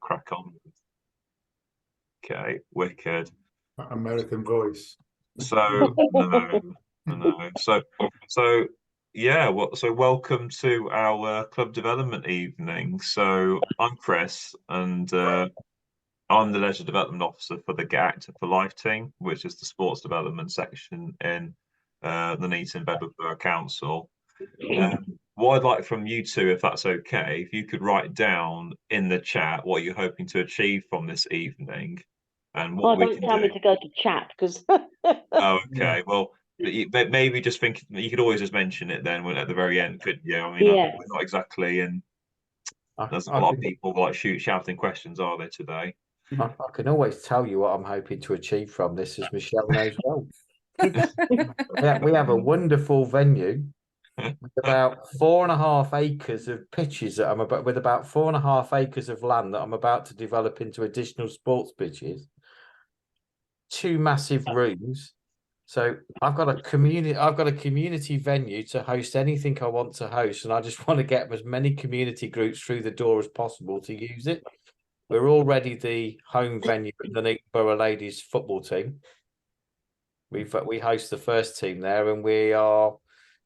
crack on. Okay, wicked. American voice. So no. So yeah. So welcome to our club development evening. So I'm Chris, and I'm the leisure development officer for the Get Active for Life team, which is the sports development section in the Nuneaton and Bedworth Borough Council. What I'd like from you two, if that's okay, if you could write down in the chat what you're hoping to achieve from this evening, and what we don't can tell do. me to go to chat because. Oh, okay. Well, but maybe just think you could always just mention it then at the very end, couldn't you? I mean, Yeah. we're not exactly in. There's a I lot of people like shouting questions, are there today? I can always tell you what I'm hoping to achieve from this, as Michelle knows well. We have a wonderful venue with about 4.5 acres of pitches that with about 4.5 acres of land that I'm about to develop into additional sports pitches. 2 massive rooms. So I've got a community venue to host anything I want to host, and I just want to get as many community groups through the door as possible to use it. We're already the home venue for the Nuneaton Borough ladies football team. We host the first team there, and we are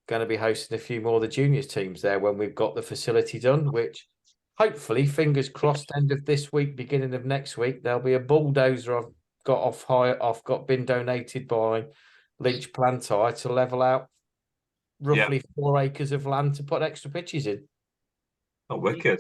going to be hosting a few more of the juniors teams there when we've got the facility done, which hopefully, fingers crossed, end of this week, beginning of next week, there'll be a bulldozer I've got been donated by Lynch Plantai to level out roughly 4 acres of land to put extra pitches in. Oh, wicked.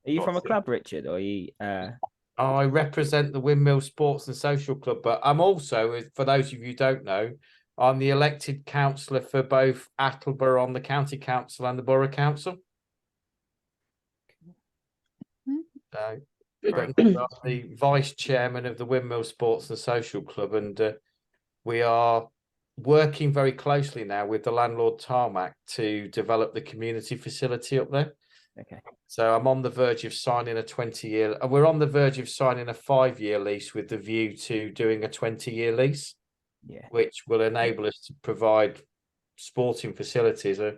Are you from a club, Richard, or are you? I represent the Windmill Sports and Social Club, but I'm also, for those of you who don't know, I'm the elected councillor for both Attleborough on the county council and the borough council. So, but I'm the vice chairman of the Windmill Sports and Social Club, and we are working very closely now with the landlord Tarmac to develop the community facility up there. Okay. So I'm on the verge of signing a 20-year, and we're on the verge of signing a 5-year lease with the view to doing a 20-year lease, which will enable us to provide sporting facilities. I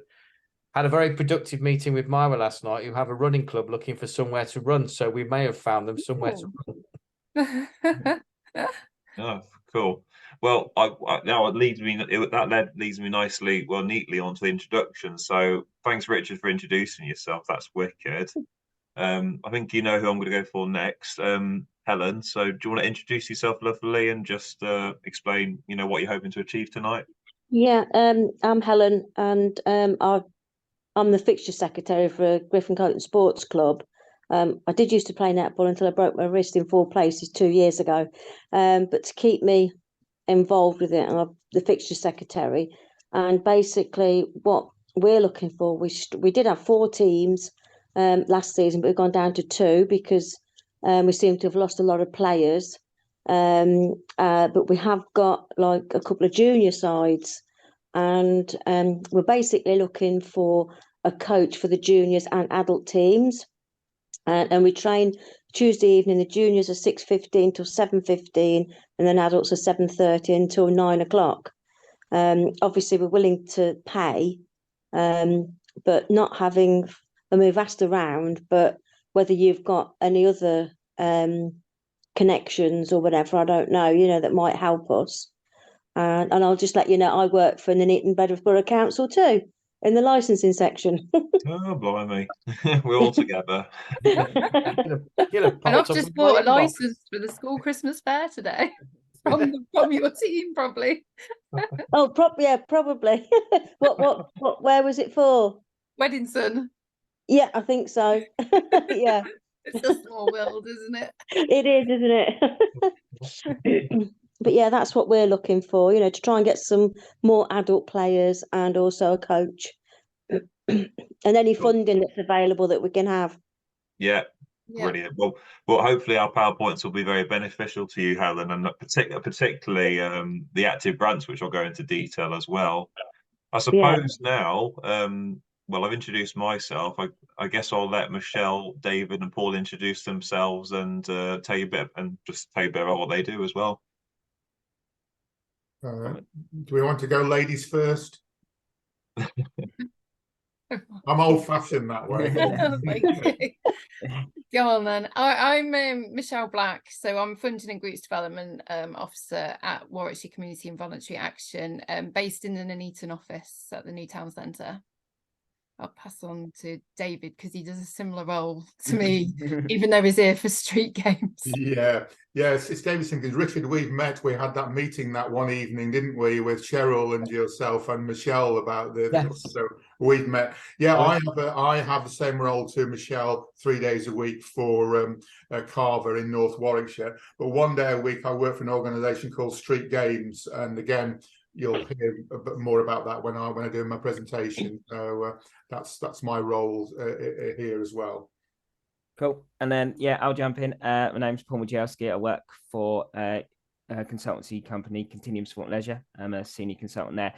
had a very productive meeting with Myra last night, who have a running club looking for somewhere to run. So we may have found them somewhere to run. Oh, cool. Well, now it leads me nicely, neatly onto the introduction. So thanks, Richard, for introducing yourself. That's wicked. I think you know who I'm going to go for next. Helen. So do you want to introduce yourself, lovely, and just explain, what you're hoping to achieve tonight? Yeah, I'm Helen, and I'm the fixture secretary for Griffin Coton Sports Club. I did used to play netball until I broke my wrist in 4 places 2 years ago. But to keep me involved with it, I'm the fixture secretary. And basically what we're looking for, we did have 4 teams last season, but we've gone down to 2 because we seem to have lost a lot of players. But we have got like a couple of junior sides, and we're basically looking for a coach for the juniors and adult teams. And we train Tuesday evening. The juniors are 6:15 till 7:15, and then adults are 7:30 until 9 o'clock. Obviously, we're willing to pay, but not having. And we've asked around, but whether you've got any other connections or whatever, I don't know. That might help us. And I'll just let you know, I work for the Nuneaton and Bedworth Borough Council too, in the licensing section. Oh, blimey. We're all together. And I've just bought a license for the school Christmas fair today from your team, probably. Oh, probably. What? Where was it for? Weddington. Yeah, I think so. Yeah. It's a small world, isn't it? It is, isn't it? But yeah, that's what we're looking for, to try and get some more adult players and also a coach. And any funding that's available that we can have. Yeah, brilliant. Well, hopefully our PowerPoints will be very beneficial to you, Helen, and particularly the active grants, which I'll go into detail as well. I suppose now, I've introduced myself. I guess I'll let Michelle, David, and Paul introduce themselves and tell you a bit about what they do as well. Do we want to go ladies first? I'm old-fashioned that way. Thank you. Go on then. I'm Michelle Black, so I'm Funding and Groups Development Officer at Warwickshire Community and Voluntary Action, based in the Nuneaton office at the New Town Centre. I'll pass on to David because he does a similar role to me, even though he's here for street games. Yeah, it's Davidson, because Richard, we had that meeting that one evening, didn't we, with Cheryl and yourself and Michelle about the Yes. so we've met. Yeah, Right. I have the same role to Michelle 3 days a week for Carver in North Warwickshire, but 1 day a week I work for an organisation called Street Games, and again you'll hear a bit more about that when I do my presentation. So that's my role here as well. Cool. And then, yeah, I'll jump in. My name's Paul Majelski. I work for a consultancy company, Continuum Sport and Leisure. I'm a senior consultant there.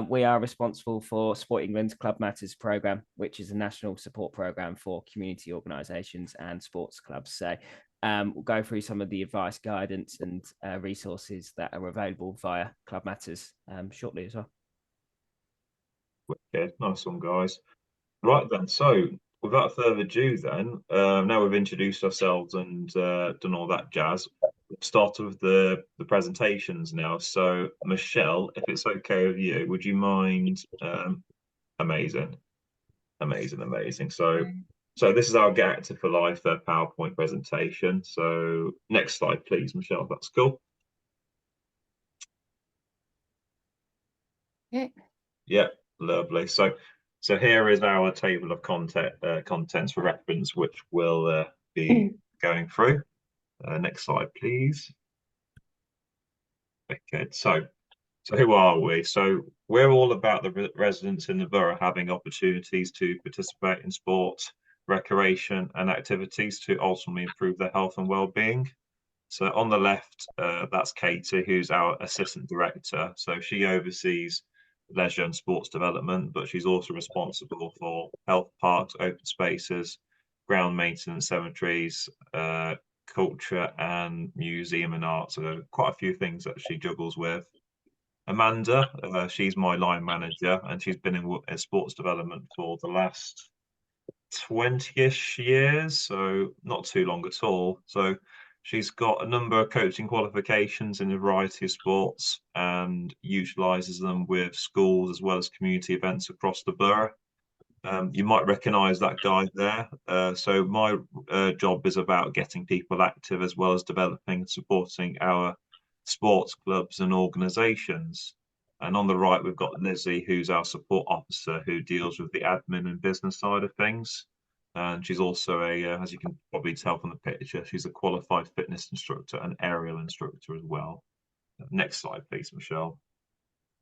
We are responsible for Sport England's Club Matters programme, which is a national support programme for community organisations and sports clubs. So we'll go through some of the advice, guidance and resources that are available via Club Matters shortly as well. Wicked. Nice one, guys. Right then, so without further ado then, now we've introduced ourselves and done all that jazz, we'll start with the presentations now. So Michelle, if it's okay with you, would you mind? Amazing. So this is our Get Active for Life PowerPoint presentation. So next slide, please, Michelle. That's cool. Yeah. Yeah, lovely. So here is our table of contents for reference, which we'll be going through. Next slide, please. Okay, so who are we? So we're all about the residents in the borough having opportunities to participate in sport, recreation and activities to ultimately improve their health and well-being. So on the left, that's Katie, who's our assistant director. So she oversees leisure and sports development, but she's also responsible for health parks, open spaces, ground maintenance, cemeteries, culture and museum and art. So quite a few things that she juggles with. Amanda, she's my line manager, and she's been in sports development for the last 20-ish years, so not too long at all. So she's got a number of coaching qualifications in a variety of sports and utilises them with schools as well as community events across the borough. You might recognise that guy there. So my job is about getting people active as well as developing and supporting our sports clubs and organisations. And on the right, we've got Lizzie, who's our support officer, who deals with the admin and business side of things. And she's also as you can probably tell from the picture, she's a qualified fitness instructor and aerial instructor as well. Next slide, please, Michelle.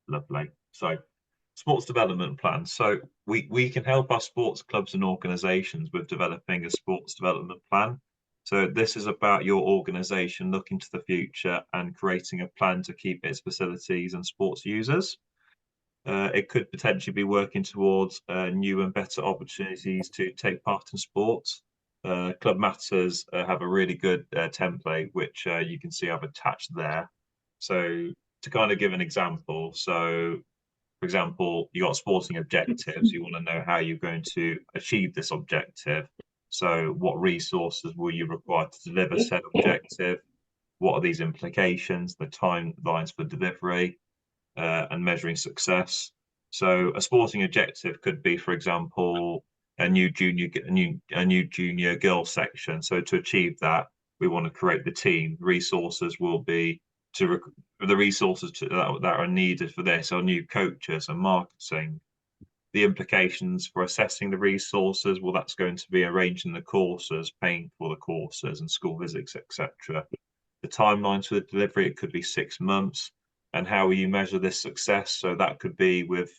Lovely. So sports development plan. So we can help our sports clubs and organisations with developing a sports development plan. So this is about your organisation looking to the future and creating a plan to keep its facilities and sports users. It could potentially be working towards new and better opportunities to take part in sports. Club Matters have a really good template, which you can see I've attached there. So to kind of give an example, so for example, you got sporting objectives. You want to know how you're going to achieve this objective. So what resources will you require to deliver said objective? What are these implications, the timelines for delivery, and measuring success? So a sporting objective could be, for example, a new junior girls section. So to achieve that, we want to create the team. Resources will be the resources that are needed for this are new coaches and marketing. The implications for assessing the resources, well, that's going to be arranging the courses, paying for the courses and school visits, etc. The timelines for the delivery, it could be 6 months. And how will you measure this success? So that could be with,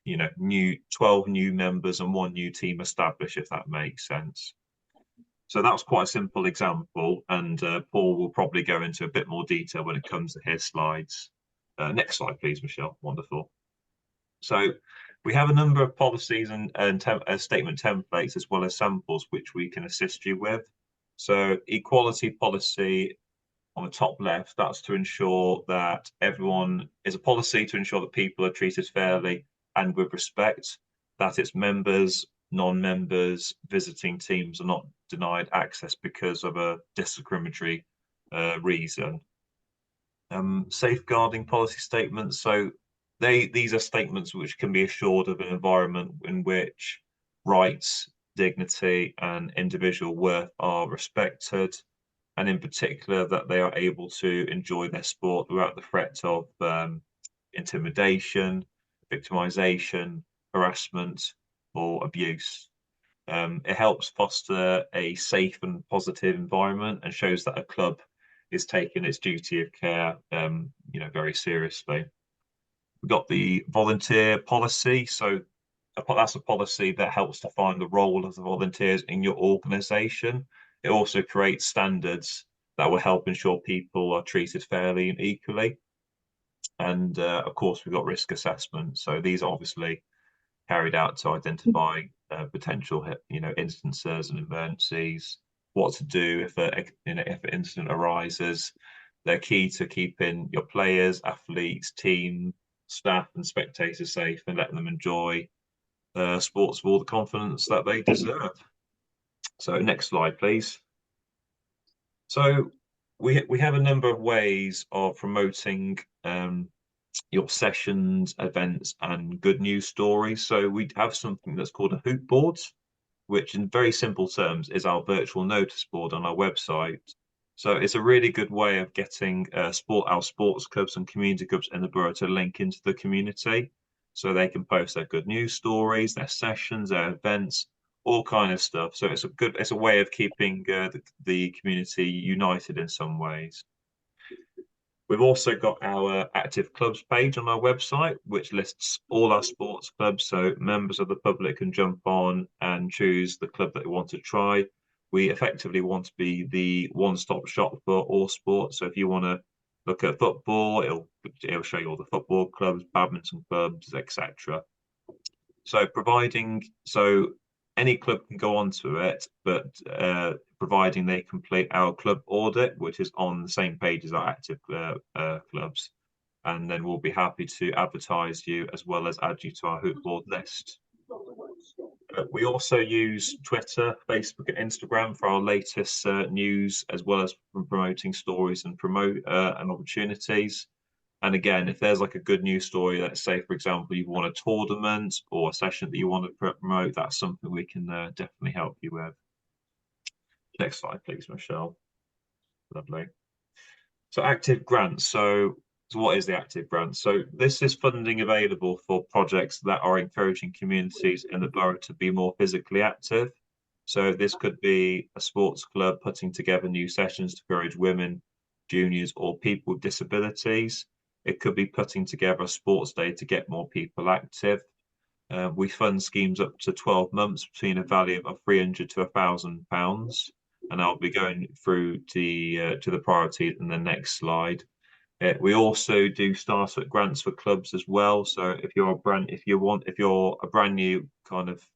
12 new members and 1 new team established, if that makes sense. So that's quite a simple example, and Paul will probably go into a bit more detail when it comes to his slides. Next slide, please, Michelle. Wonderful. So we have a number of policies and statement templates as well as samples which we can assist you with. So equality policy on the top left, that's to ensure that everyone is a policy to ensure that people are treated fairly and with respect. that its members, non-members, visiting teams are not denied access because of a discriminatory reason. Safeguarding policy statements. So these are statements which can be assured of an environment in which rights, dignity, and individual worth are respected, and in particular that they are able to enjoy their sport without the threat of intimidation, victimization, harassment, or abuse. It helps foster a safe and positive environment and shows that a club is taking its duty of care, very seriously. We've got the volunteer policy. So that's a policy that helps define the role of the volunteers in your organisation. It also creates standards that will help ensure people are treated fairly and equally. And of course, we've got risk assessment. So these are obviously carried out to identify potential, instances and emergencies, what to do if an incident arises. They're key to keeping your players, athletes, team, staff, and spectators safe and letting them enjoy sports with all the confidence that they deserve. So next slide, please. So we have a number of ways of promoting your sessions, events, and good news stories. So we have something that's called a hoop board, which in very simple terms is our virtual notice board on our website. So it's a really good way of getting our sports clubs and community clubs in the borough to link into the community, so they can post their good news stories, their sessions, their events, all kind of stuff. So it's a way of keeping the community united in some ways. We've also got our active clubs page on our website, which lists all our sports clubs. So members of the public can jump on and choose the club that they want to try. We effectively want to be the one-stop shop for all sports. So if you want to look at football, it'll show you all the football clubs, badminton clubs, etc. So any club can go onto it, but providing they complete our club audit, which is on the same page as our active clubs, and then we'll be happy to advertise you as well as add you to our hoop board list. We also use Twitter, Facebook, and Instagram for our latest news, as well as promoting stories and opportunities. And again, if there's like a good news story, let's say, for example, you want a tournament or a session that you want to promote, that's something we can definitely help you with. Next slide, please, Michelle. Lovely. So active grants. So what is the active grant? So this is funding available for projects that are encouraging communities in the borough to be more physically active. So this could be a sports club putting together new sessions to encourage women, juniors, or people with disabilities. It could be putting together a sports day to get more people active. We fund schemes up to 12 months between a value of £300 to £1,000, and I'll be going through to the priorities in the next slide. We also do startup grants for clubs as well. So if you're a brand new kind of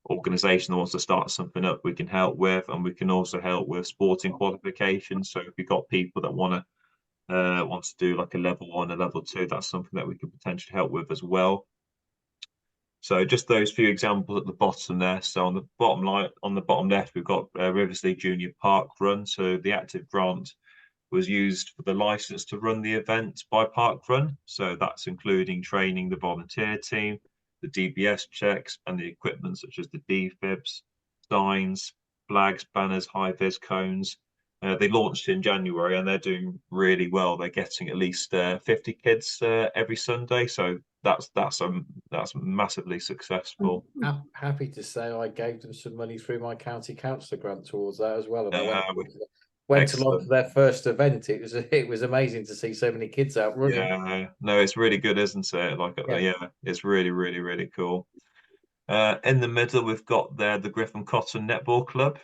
organisation that wants to start something up, we can help with, and we can also help with sporting qualifications. So if you've got people that want to do like a level 1, a level 2, that's something that we could potentially help with as well. So just those few examples at the bottom there. So on the bottom left, we've got Riversley Junior Park Run. So the active grant was used for the license to run the event by Park Run. So that's including training the volunteer team, the DBS checks, and the equipment such as the defibs, signs, flags, banners, high-vis cones. They launched in January and they're doing really well. They're getting at least 50 kids every Sunday. So that's massively successful. I'm happy to say I gave them some money through my county councillor grant towards that as well. And I went along to their first event. It was amazing to see so many kids out running. Yeah, no, it's really good, isn't it? It's really, really, really cool. In the middle, we've got there the Griffin Cotton Netball Club,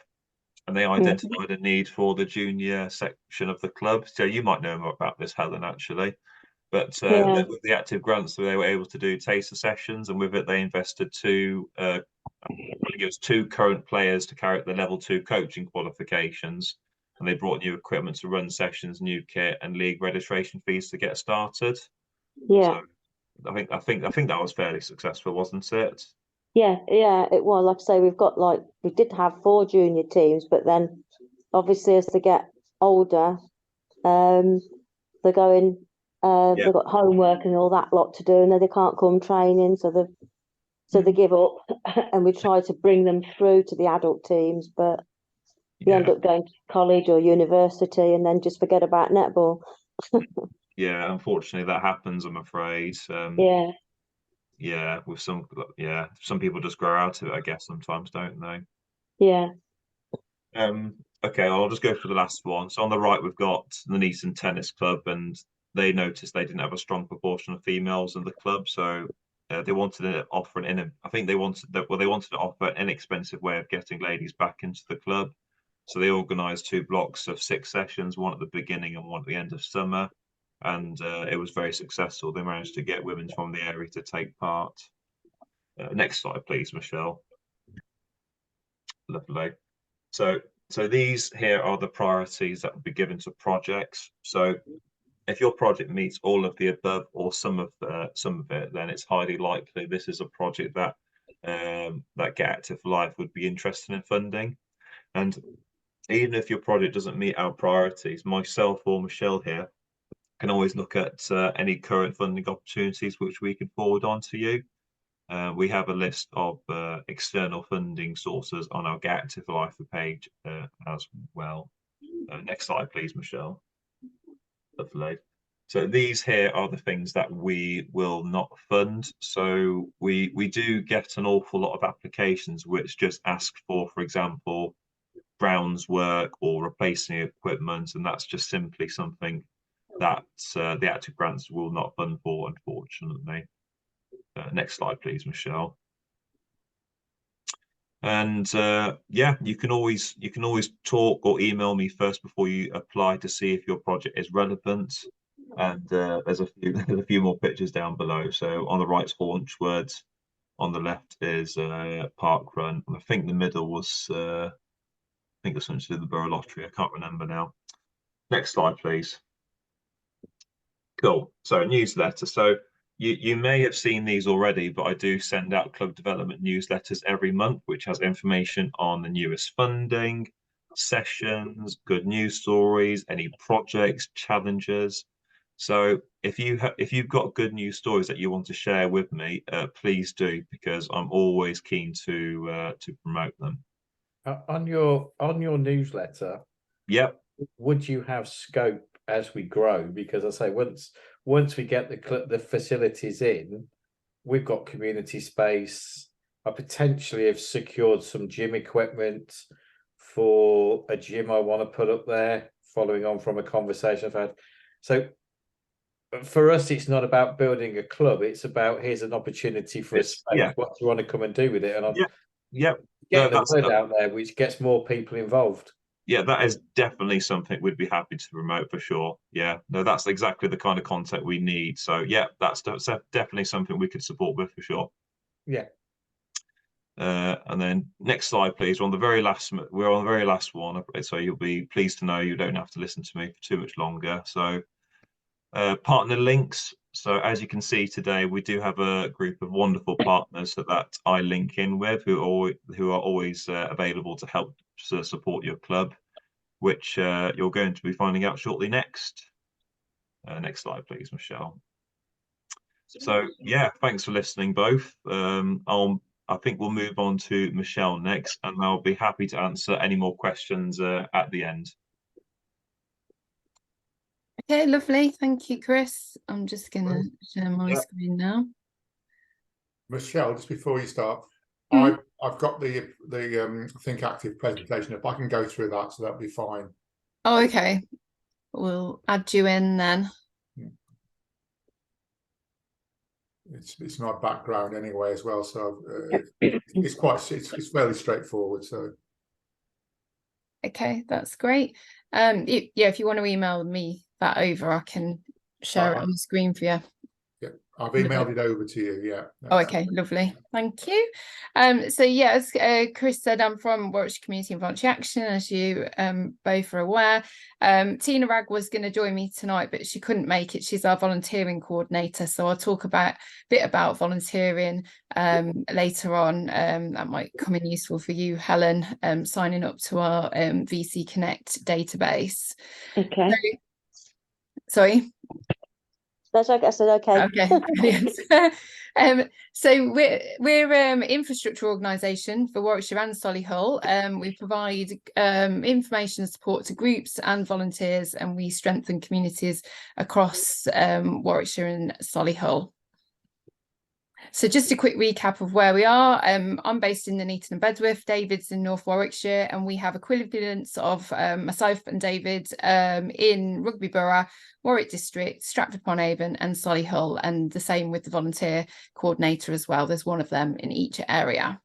and they identified a need for the junior section of the club. So you might know more about this, Helen, actually. But with the active grants, they were able to do taster sessions, and with it, they invested two current players to carry out the level 2 coaching qualifications, and they brought new equipment to run sessions, new kit, and league registration fees to get started. Yeah, so I think that was fairly successful, wasn't it? Yeah, it was. Like I say, we did have 4 junior teams, but then obviously as they get older, they're going, Yeah. they've got homework and all that lot to do, and then they can't come training, so they give up, and we try to bring them through to the adult teams, but they end Yeah. up going to college or university and then just forget about netball. Yeah, unfortunately that happens, I'm afraid. Yeah, Yeah, with some people just grow out of it, I guess, sometimes, don't they? yeah, Okay, I'll just go for the last one. So on the right, we've got the Nuneaton Tennis Club, and they noticed they didn't have a strong proportion of females in the club, so they wanted to offer I think they wanted to offer an inexpensive way of getting ladies back into the club. So they organised 2 blocks of 6 sessions, one at the beginning and one at the end of summer, and it was very successful. They managed to get women from the area to take part. Next slide, please, Michelle. Lovely. So these here are the priorities that will be given to projects. So if your project meets all of the above or some of it, then it's highly likely this is a project that that Get Active for Life would be interested in funding. And even if your project doesn't meet our priorities, myself or Michelle here can always look at any current funding opportunities which we can forward on to you. We have a list of external funding sources on our Get Active for Life page as well. Next slide, please, Michelle. Lovely. So these here are the things that we will not fund. So we do get an awful lot of applications which just ask for example, grounds work or replacing equipment, and that's just simply something that the active grants will not fund for, unfortunately. Next slide, please, Michelle. And yeah, you can always talk or email me first before you apply to see if your project is relevant. And there's a few more pictures down below. So on the right is Haunchwood, on the left is Park Run, and I think the middle was I think it's something to do with the Borough Lottery. I can't remember now. Next slide, please. Cool. So newsletter. So you may have seen these already, but I do send out club development newsletters every month, which has information on the newest funding, sessions, good news stories, any projects, challenges. So if you've got good news stories that you want to share with me, please do, because I'm always keen to promote them. On your newsletter, Yep. would you have scope as we grow? Because I say once we get the facilities in, we've got community space. I potentially have secured some gym equipment for a gym I want to put up there, following on from a conversation I've had. So for us, it's not about building a club. It's about, here's an opportunity for a space. Yeah. What do you want to come and do with it? And I'm No, getting the word out there, which gets more people involved. Yeah, that is definitely something we'd be happy to promote for sure. Yeah, no, that's exactly the kind of content we need. So yeah, that's definitely something we could support with for sure. Yeah. And then next slide, please. We're on the very last one. So you'll be pleased to know you don't have to listen to me for too much longer. So partner links. So as you can see today, we do have a group of wonderful partners that I link in with, who are always available to help support your club, which you're going to be finding out shortly next. Next slide, please, Michelle. So yeah, thanks for listening both. I think we'll move on to Michelle next, and I'll be happy to answer any more questions at the end. Okay, lovely. Thank you, Chris. I'm just going to share my screen now. Michelle, just before you start, I've got the Think Active presentation. If I can go through that, so that'll be fine. Oh, okay. We'll add you in then. It's my background anyway as well, so it's fairly straightforward. So okay, that's great. Yeah, if you want to email me that over, I can share it on the screen for you. Yeah, I've emailed it over to you. Yeah. Oh, okay, lovely. Thank you. So yeah, as Chris said, I'm from Warwickshire Community and Voluntary Action, as you both are aware. Tina Ragg was going to join me tonight, but she couldn't make it. She's our volunteering coordinator, so I'll talk a bit about volunteering later on. That might come in useful for you, Helen, signing up to our VC Connect database. Okay. Sorry. That's okay. I said okay. Okay, brilliant. So we're infrastructure organisation for Warwickshire and Solihull. We provide information and support to groups and volunteers, and we strengthen communities across Warwickshire and Solihull. So just a quick recap of where we are. I'm based in Nuneaton and Bedworth, David's in North Warwickshire, and we have equivalents of myself and David in Rugby Borough, Warwick District, Stratford-upon-Avon and Solihull, and the same with the volunteer coordinator as well. There's one of them in each area.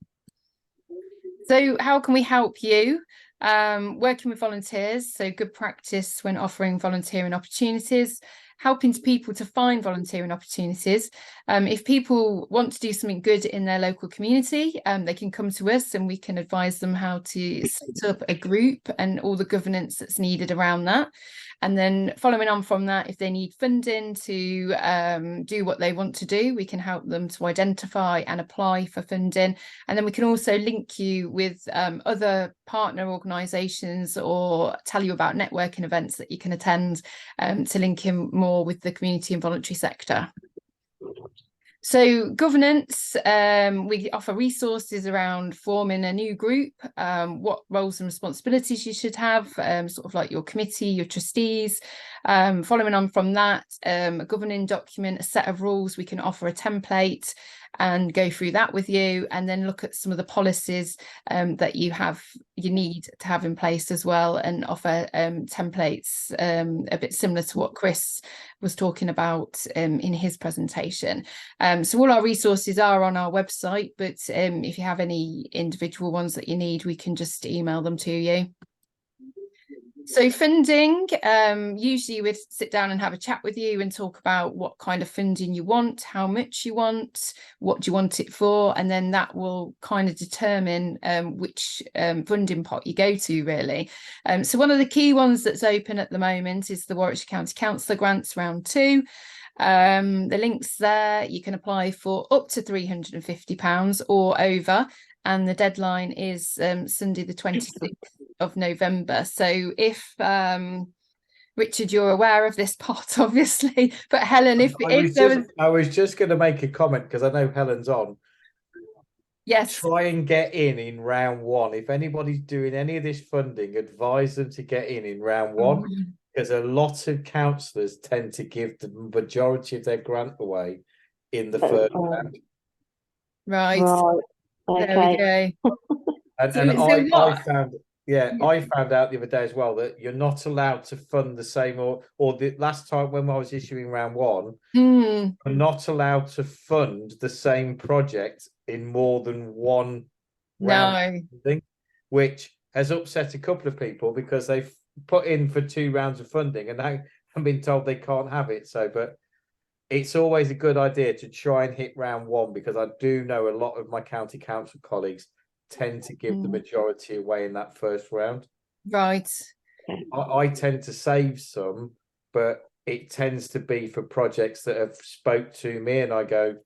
So how can we help you? Working with volunteers, so good practice when offering volunteering opportunities, helping people to find volunteering opportunities. If people want to do something good in their local community, they can come to us and we can advise them how to set up a group and all the governance that's needed around that. And then following on from that, if they need funding to do what they want to do, we can help them to identify and apply for funding. And then we can also link you with other partner organisations or tell you about networking events that you can attend to link in more with the community and voluntary sector. So governance, we offer resources around forming a new group, what roles and responsibilities you should have, sort of like your committee, your trustees. Following on from that, a governing document, a set of rules, we can offer a template and go through that with you, and then look at some of the policies that you need to have in place as well, and offer templates a bit similar to what Chris was talking about in his presentation. So all our resources are on our website, but if you have any individual ones that you need, we can just email them to you. So funding, usually we'd sit down and have a chat with you and talk about what kind of funding you want, how much you want, what do you want it for, and then that will kind of determine which funding pot you go to, really. So one of the key ones that's open at the moment is the Warwickshire County Councillor Grants Round 2. The link's there. You can apply for up to £350 or over, and the deadline is Sunday the 26th of November. So if Richard, you're aware of this pot, obviously, but Helen, I was just going to make a comment because I know Helen's on. Yes. Try and get in round one. If anybody's doing any of this funding, advise them to get in round one, because a lot of councillors tend to give the majority of their grant away in the first round. Right. Okay. I found out the other day as well that you're not allowed to fund the same, or the last time when I was issuing round one, you're not allowed to fund the same project in more than one round, which has upset a couple of people because they've put in for 2 rounds of funding and now I've been told they can't have it. So, but it's always a good idea to try and hit round one, because I do know a lot of my county council colleagues tend to give the majority away in that first round. Right. I tend to save some, but it tends to be for projects that have spoke to me, and I go,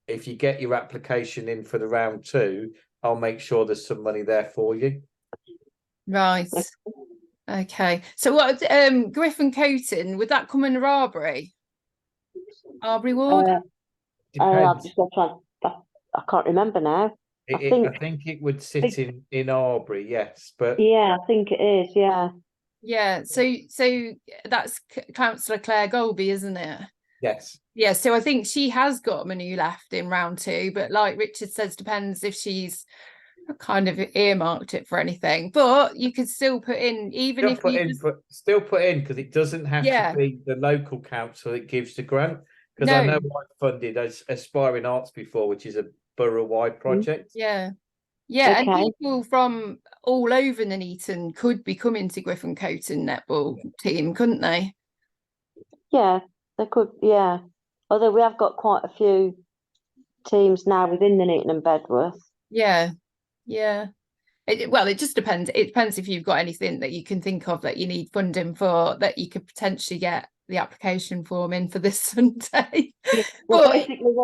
if you get your application in for the round 2, I'll make sure there's some money there for you. Right. Okay. So what, Griffin Coating, would that come under Arbury? Arbury Ward? I can't remember now. I think it would sit in Arbury, yes, but yeah, I think it is. Yeah. So that's Councillor Claire Golby, isn't it? Yes. Yeah. So I think she has got money left in round 2, but like Richard says, depends if she's kind of earmarked it for anything. But you could still put in, even if you still put in, because it doesn't have to be the local council that gives the grant. Because I know I funded Aspiring Arts before, which is a borough-wide project. Yeah. And people from all over Nuneaton could be coming to Griffin Coating netball team, couldn't they? Yeah, they could. Yeah, although we have got quite a few teams now within the Nuneaton and Bedworth. Yeah, yeah. Well, it just depends. It depends if you've got anything that you can think of that you need funding for, that you could potentially get the application form in for this Sunday. Well, But basically,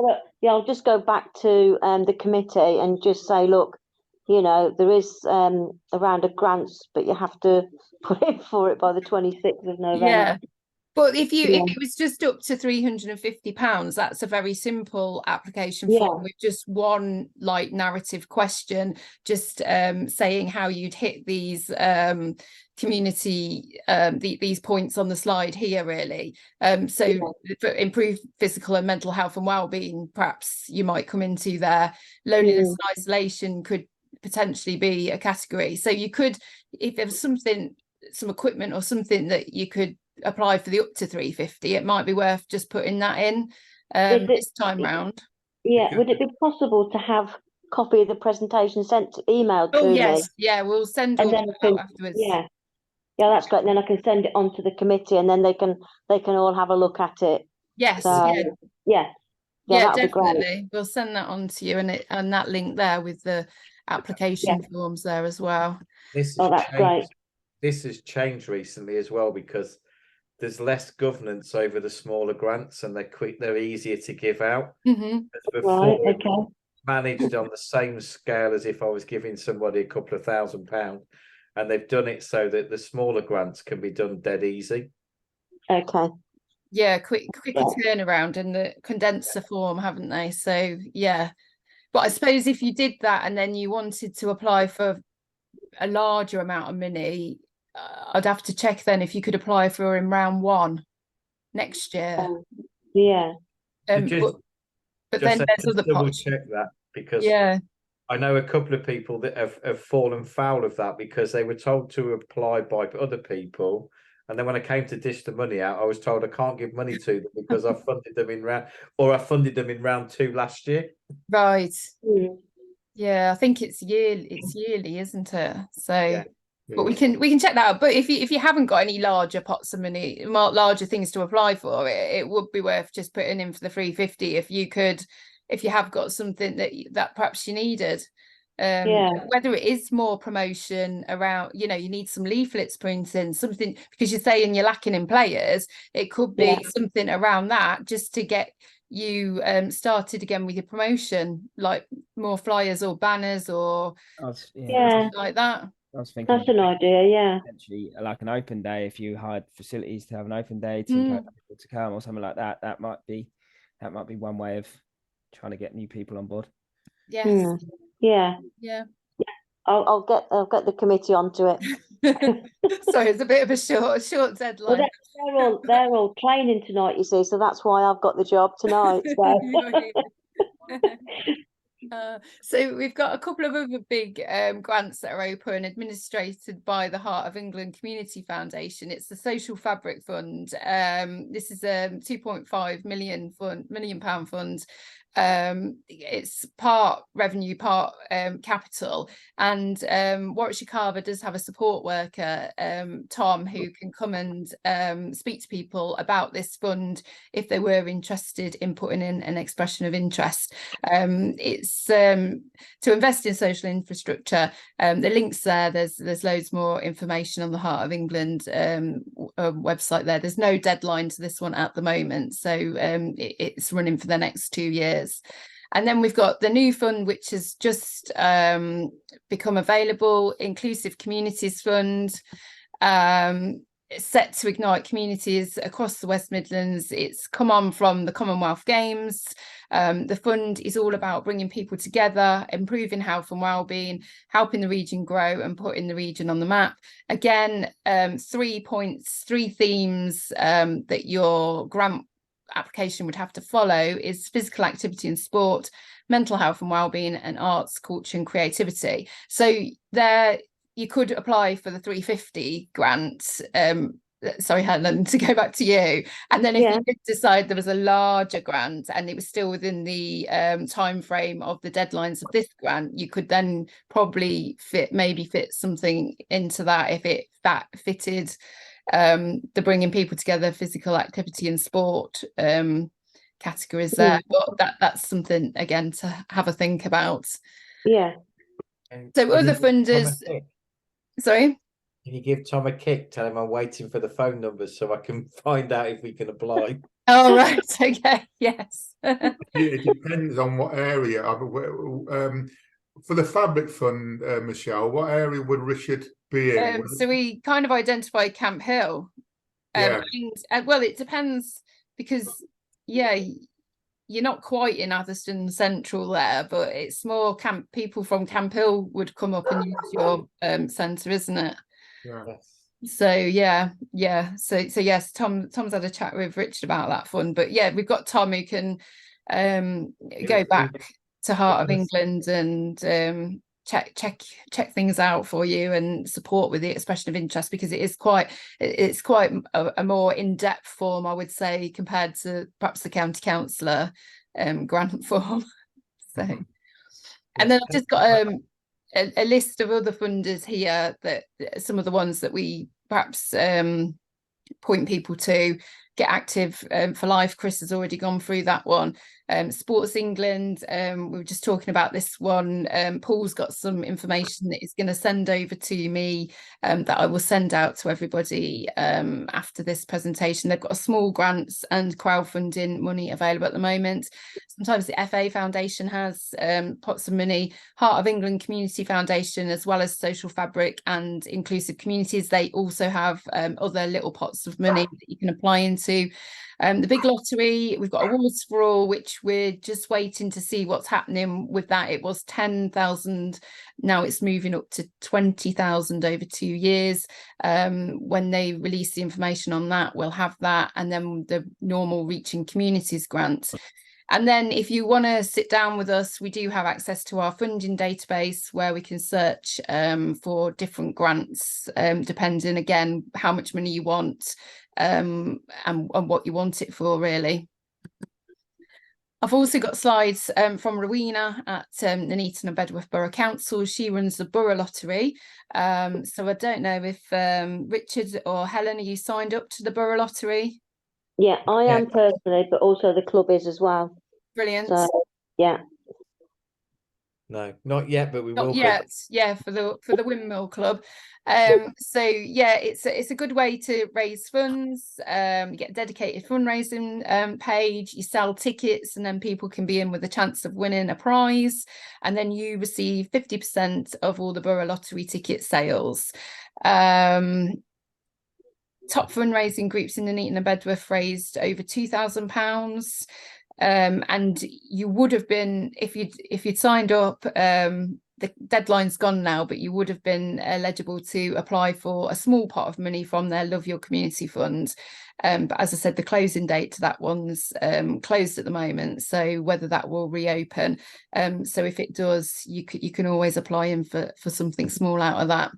I'll just go back to the committee and just say, look, you know, there is a round of grants, but you have to put in for it by the 26th of November. yeah. But if Yeah. it was just up to £350, that's a very simple application Yeah. form with just one like narrative question, just saying how you'd hit these community these points on the slide here, really. So for improved physical and mental health and well-being, perhaps you might come into there. Loneliness and isolation could potentially be a category. So you could, if there was something, some equipment or something that you could apply for the up to 350, it might be worth just putting that in this time round. Yeah, would it be possible to have a copy of the presentation emailed to yes, me? yeah, we'll send all that out afterwards. Yeah, that's great. And then I can send it on to the committee, and then they can all have a look at it. Yes, so, yeah, that'll definitely. Be great. We'll send that on to you, and that link there with the application forms there as well. That's great. This has changed recently as well, because there's less governance over the smaller grants, and they're easier to give out. Before, managed on the same scale as if I was giving somebody a couple of £1,000, and they've done it so that the smaller grants can be done dead easy. Okay. Yeah, quicker turnaround, and the condenser form, haven't they? So yeah, but I suppose if you did that and then you wanted to apply for a larger amount of money, I'd have to check then if you could apply for in round 1 next year. But then there's other parts. Check that, because I know a couple of people that have fallen foul of that, because they were told to apply by other people, and then when I came to dish the money out, I was told I can't give money to them because I funded them in round 2 last year. Right. Yeah, I think it's yearly, isn't it? So but we can check that out. But if you haven't got any larger pots of money, larger things to apply for, it would be worth just putting in for the 350 if you have got something that perhaps you needed. Whether it is more promotion around, you need some leaflets printing, something, because you're saying you're lacking in players, it could be something around that, just to get you started again with your promotion, like more flyers or banners or something like that. I was thinking that's an idea, potentially like an open day. If you hired facilities to have an open day to encourage people to come or something like that, that might be one way of trying to get new people on board. Yes. Yeah. I'll get the committee onto it. Sorry, it's a bit of a short deadline. Well, they're all training tonight, you see, so that's why I've got the job tonight. So we've got a couple of other big grants that are open, administrated by the Heart of England Community Foundation. It's the Social Fabric Fund. This is a £2.5 million fund. It's part revenue, part capital, and Warwickshire Carver does have a support worker, Tom, who can come and speak to people about this fund if they were interested in putting in an expression of interest. It's to invest in social infrastructure. The links there, there's loads more information on the Heart of England website there. There's no deadline to this one at the moment, so it's running for the next 2 years. And then we've got the new fund, which has just become available, Inclusive Communities Fund, set to ignite communities across the West Midlands. It's come on from the Commonwealth Games. The fund is all about bringing people together, improving health and wellbeing, helping the region grow and putting the region on the map. Again, 3 points, 3 themes that your grant application would have to follow is physical activity and sport, mental health and wellbeing, and arts, culture and creativity. So there you could apply for the 350 grant. Sorry, Helen, to go back to you. And then if you did decide there was a larger grant and it was still within the time frame of the deadlines of this grant, you could then probably fit something into that if that fitted the bringing people together, physical activity and sport categories there, but that's something again to have a think about. Yeah. So other funders, sorry. Can you give Tom a kick? Tell him I'm waiting for the phone numbers so I can find out if we can apply. Oh, right. Okay. Yes. It depends on what area. For the fabric fund, Michelle, what area would Richard be in? So we kind of identify Camp Hill. Yeah. And, well, it depends because, yeah, you're not quite in Atherstone Central there, but it's more people from Camp Hill would come up and use your centre, isn't it? Yeah. So yeah. So yes, Tom's had a chat with Richard about that fund, but yeah, we've got Tom who can go back to Heart of England and check things out for you and support with the expression of interest, because it's quite a more in-depth form, I would say, compared to perhaps the county councillor grant form. So, and then I've just got a list of other funders here, that some of the ones that we perhaps point people to. Get Active for Life, Chris has already gone through that one. Sports England, we were just talking about this one. Paul's got some information that he's going to send over to me that I will send out to everybody after this presentation. They've got a small grants and crowdfunding money available at the moment. Sometimes the FA Foundation has pots of money. Heart of England Community Foundation, as well as Social Fabric and Inclusive Communities, they also have other little pots of money that you can apply into. The big lottery, we've got Awards for All, which we're just waiting to see what's happening with that. It was 10,000, now it's moving up to 20,000 over 2 years. When they release the information on that, we'll have that, and then the normal Reaching Communities grant. And then if you want to sit down with us, we do have access to our funding database where we can search for different grants, depending, again, how much money you want and what you want it for, really. I've also got slides from Rowena at Nuneaton and Bedworth Borough Council. She runs the Borough Lottery. So I don't know if Richard or Helen, are you signed up to the Borough Lottery? Yeah, I am personally, but also the club is as well. Brilliant. So, yeah. No, not yet, but we will. Not yet. Yeah, for the Windmill Club. So yeah, it's a good way to raise funds. You get a dedicated fundraising page. You sell tickets, and then people can be in with a chance of winning a prize. And then you receive 50% of all the Borough Lottery ticket sales. Top fundraising groups in Nuneaton and Bedworth raised over £2,000. And you would have been, if you'd signed up, the deadline's gone now, but you would have been eligible to apply for a small pot of money from their Love Your Community Fund. But as I said, the closing date to that one's closed at the moment, so whether that will reopen. So if it does, you can always apply in for something small out of that.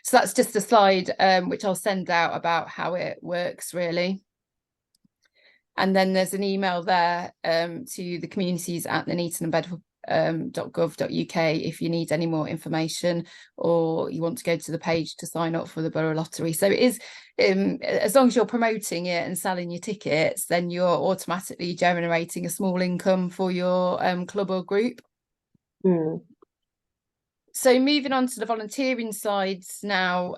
So that's just a slide which I'll send out about how it works, really. And then there's an email there to the communities at Nuneaton and Bedworth .gov.uk if you need any more information, or you want to go to the page to sign up for the Borough Lottery. So it is, as long as you're promoting it and selling your tickets, then you're automatically generating a small income for your club or group. So moving on to the volunteering sides now,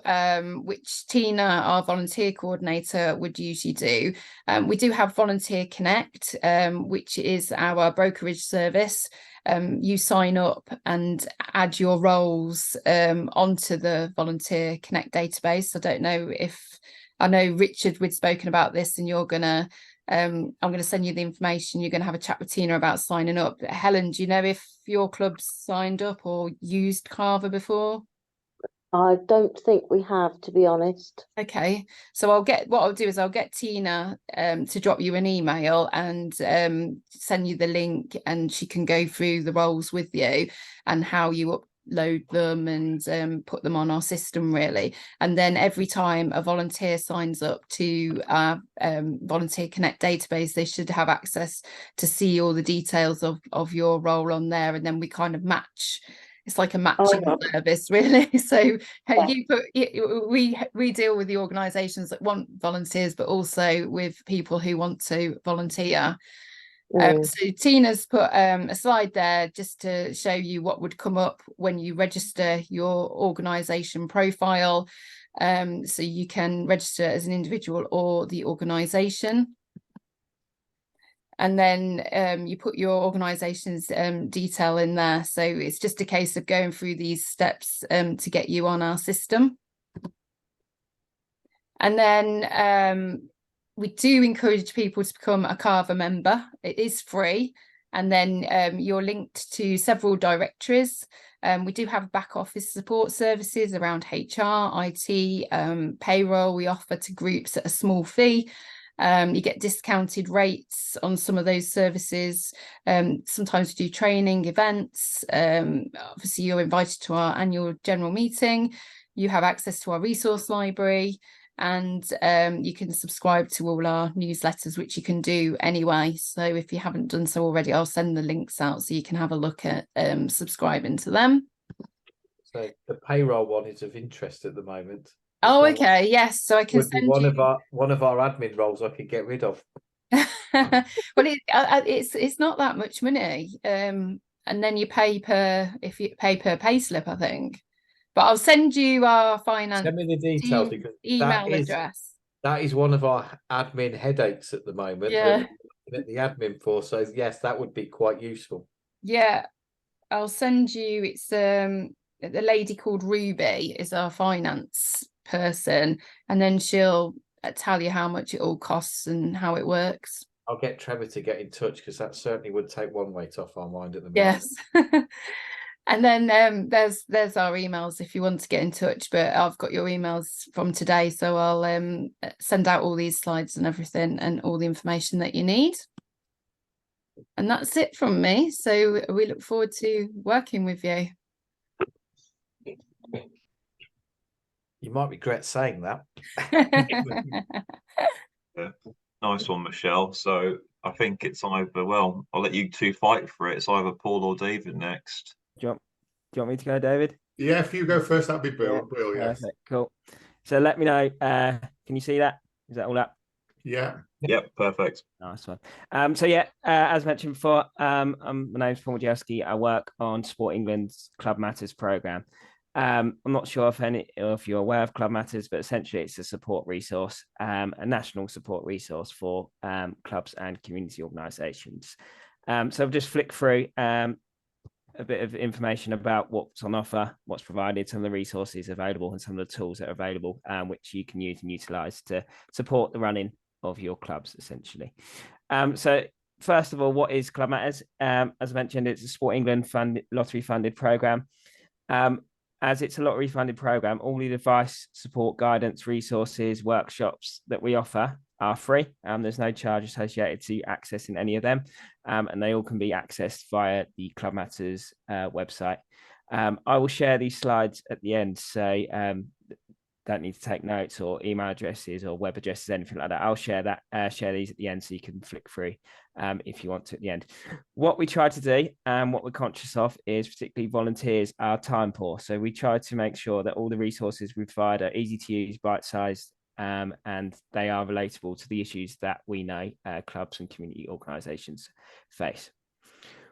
which Tina, our volunteer coordinator, would usually do. We do have Volunteer Connect, which is our brokerage service. You sign up and add your roles onto the Volunteer Connect database. I don't know I know Richard, we'd spoken about this, and you're gonna I'm going to send you the information. You're going to have a chat with Tina about signing up. Helen, do you know if your club's signed up or used Carver before? I don't think we have, to be honest. Okay, so I'll get Tina to drop you an email and send you the link, and she can go through the roles with you and how you upload them and put them on our system, really. And then every time a volunteer signs up to our Volunteer Connect database, they should have access to see all the details of your role on there, and then we kind of match. It's like a matching service, really. So we deal with the organisations that want volunteers, but also with people who want to volunteer. So Tina's put a slide there just to show you what would come up when you register your organisation profile. So you can register as an individual or the organisation. And then you put your organisation's detail in there. So it's just a case of going through these steps to get you on our system. And then we do encourage people to become a Carver member. It is free. And then you're linked to several directories. We do have back office support services around HR, IT, payroll we offer to groups at a small fee. You get discounted rates on some of those services. Sometimes we do training events. Obviously, you're invited to our annual general meeting. You have access to our resource library, and you can subscribe to all our newsletters, which you can do anyway. So if you haven't done so already, I'll send the links out so you can have a look at subscribing to them. So the payroll one is of interest at the moment. Oh, okay, yes. So I can Would be send one you of our admin roles I could get rid of. well, it's not that much money, and then you pay per pay slip, I think. But I'll send you our finance. Send me the details because email address. That is one of our admin headaches at the moment. Yeah. At the admin for, so yes, that would be quite useful. Yeah, I'll send you. It's the lady called Ruby is our finance person, and then she'll tell you how much it all costs and how it works. I'll get Trevor to get in touch because that certainly would take one weight off our mind at the moment. Yes. And then there's our emails if you want to get in touch, but I've got your emails from today, so I'll send out all these slides and everything and all the information that you need. And that's it from me. So we look forward to working with you. You might regret saying that. Yeah. Nice one, Michelle. So I think it's either, well, I'll let you two fight for it. It's either Paul or David next. Do you want me to go, David? Yeah, if you go first, that'd be brilliant. Perfect, cool. So let me know. Can you see that? Is that all up? Yeah. Yep, perfect. Nice one. So yeah, as mentioned before, my name's Paul Majewski. I work on Sport England's Club Matters programme. I'm not sure if you're aware of Club Matters, but essentially it's a support resource, a national support resource for clubs and community organisations. So I've just flicked through a bit of information about what's on offer, what's provided, some of the resources available, and some of the tools that are available, which you can use and utilise to support the running of your clubs, essentially. So first of all, what is Club Matters? As I mentioned, it's a Sport England lottery funded programme. As it's a lottery funded programme, all the advice, support, guidance, resources, workshops that we offer are free. There's no charge associated to accessing any of them, and they all can be accessed via the Club Matters website. I will share these slides at the end, so don't need to take notes or email addresses or web addresses, anything like that. I'll share these at the end so you can flick through if you want to at the end. What we try to do and what we're conscious of is particularly volunteers are time poor. So we try to make sure that all the resources we provide are easy to use, bite-sized, and they are relatable to the issues that we know clubs and community organisations face.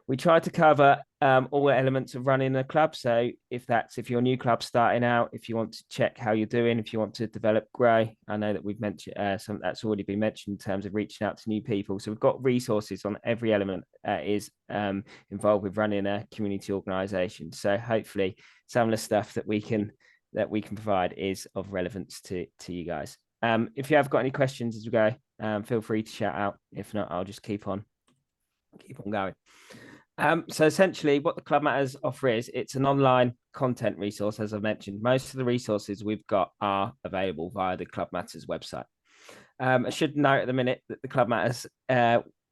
We try to cover all elements of running a club. So if you're a new club starting out, if you want to check how you're doing, if you want to develop, grow, I know that we've mentioned some that's already been mentioned in terms of reaching out to new people. So we've got resources on every element is involved with running a community organisation. So hopefully some of the stuff that we can provide is of relevance to you guys. If you have got any questions as we go, feel free to shout out. If not, I'll just keep on going. So essentially what the Club Matters offer is it's an online content resource. As I mentioned, most of the resources we've got are available via the Club Matters website. I should note at the minute that the Club Matters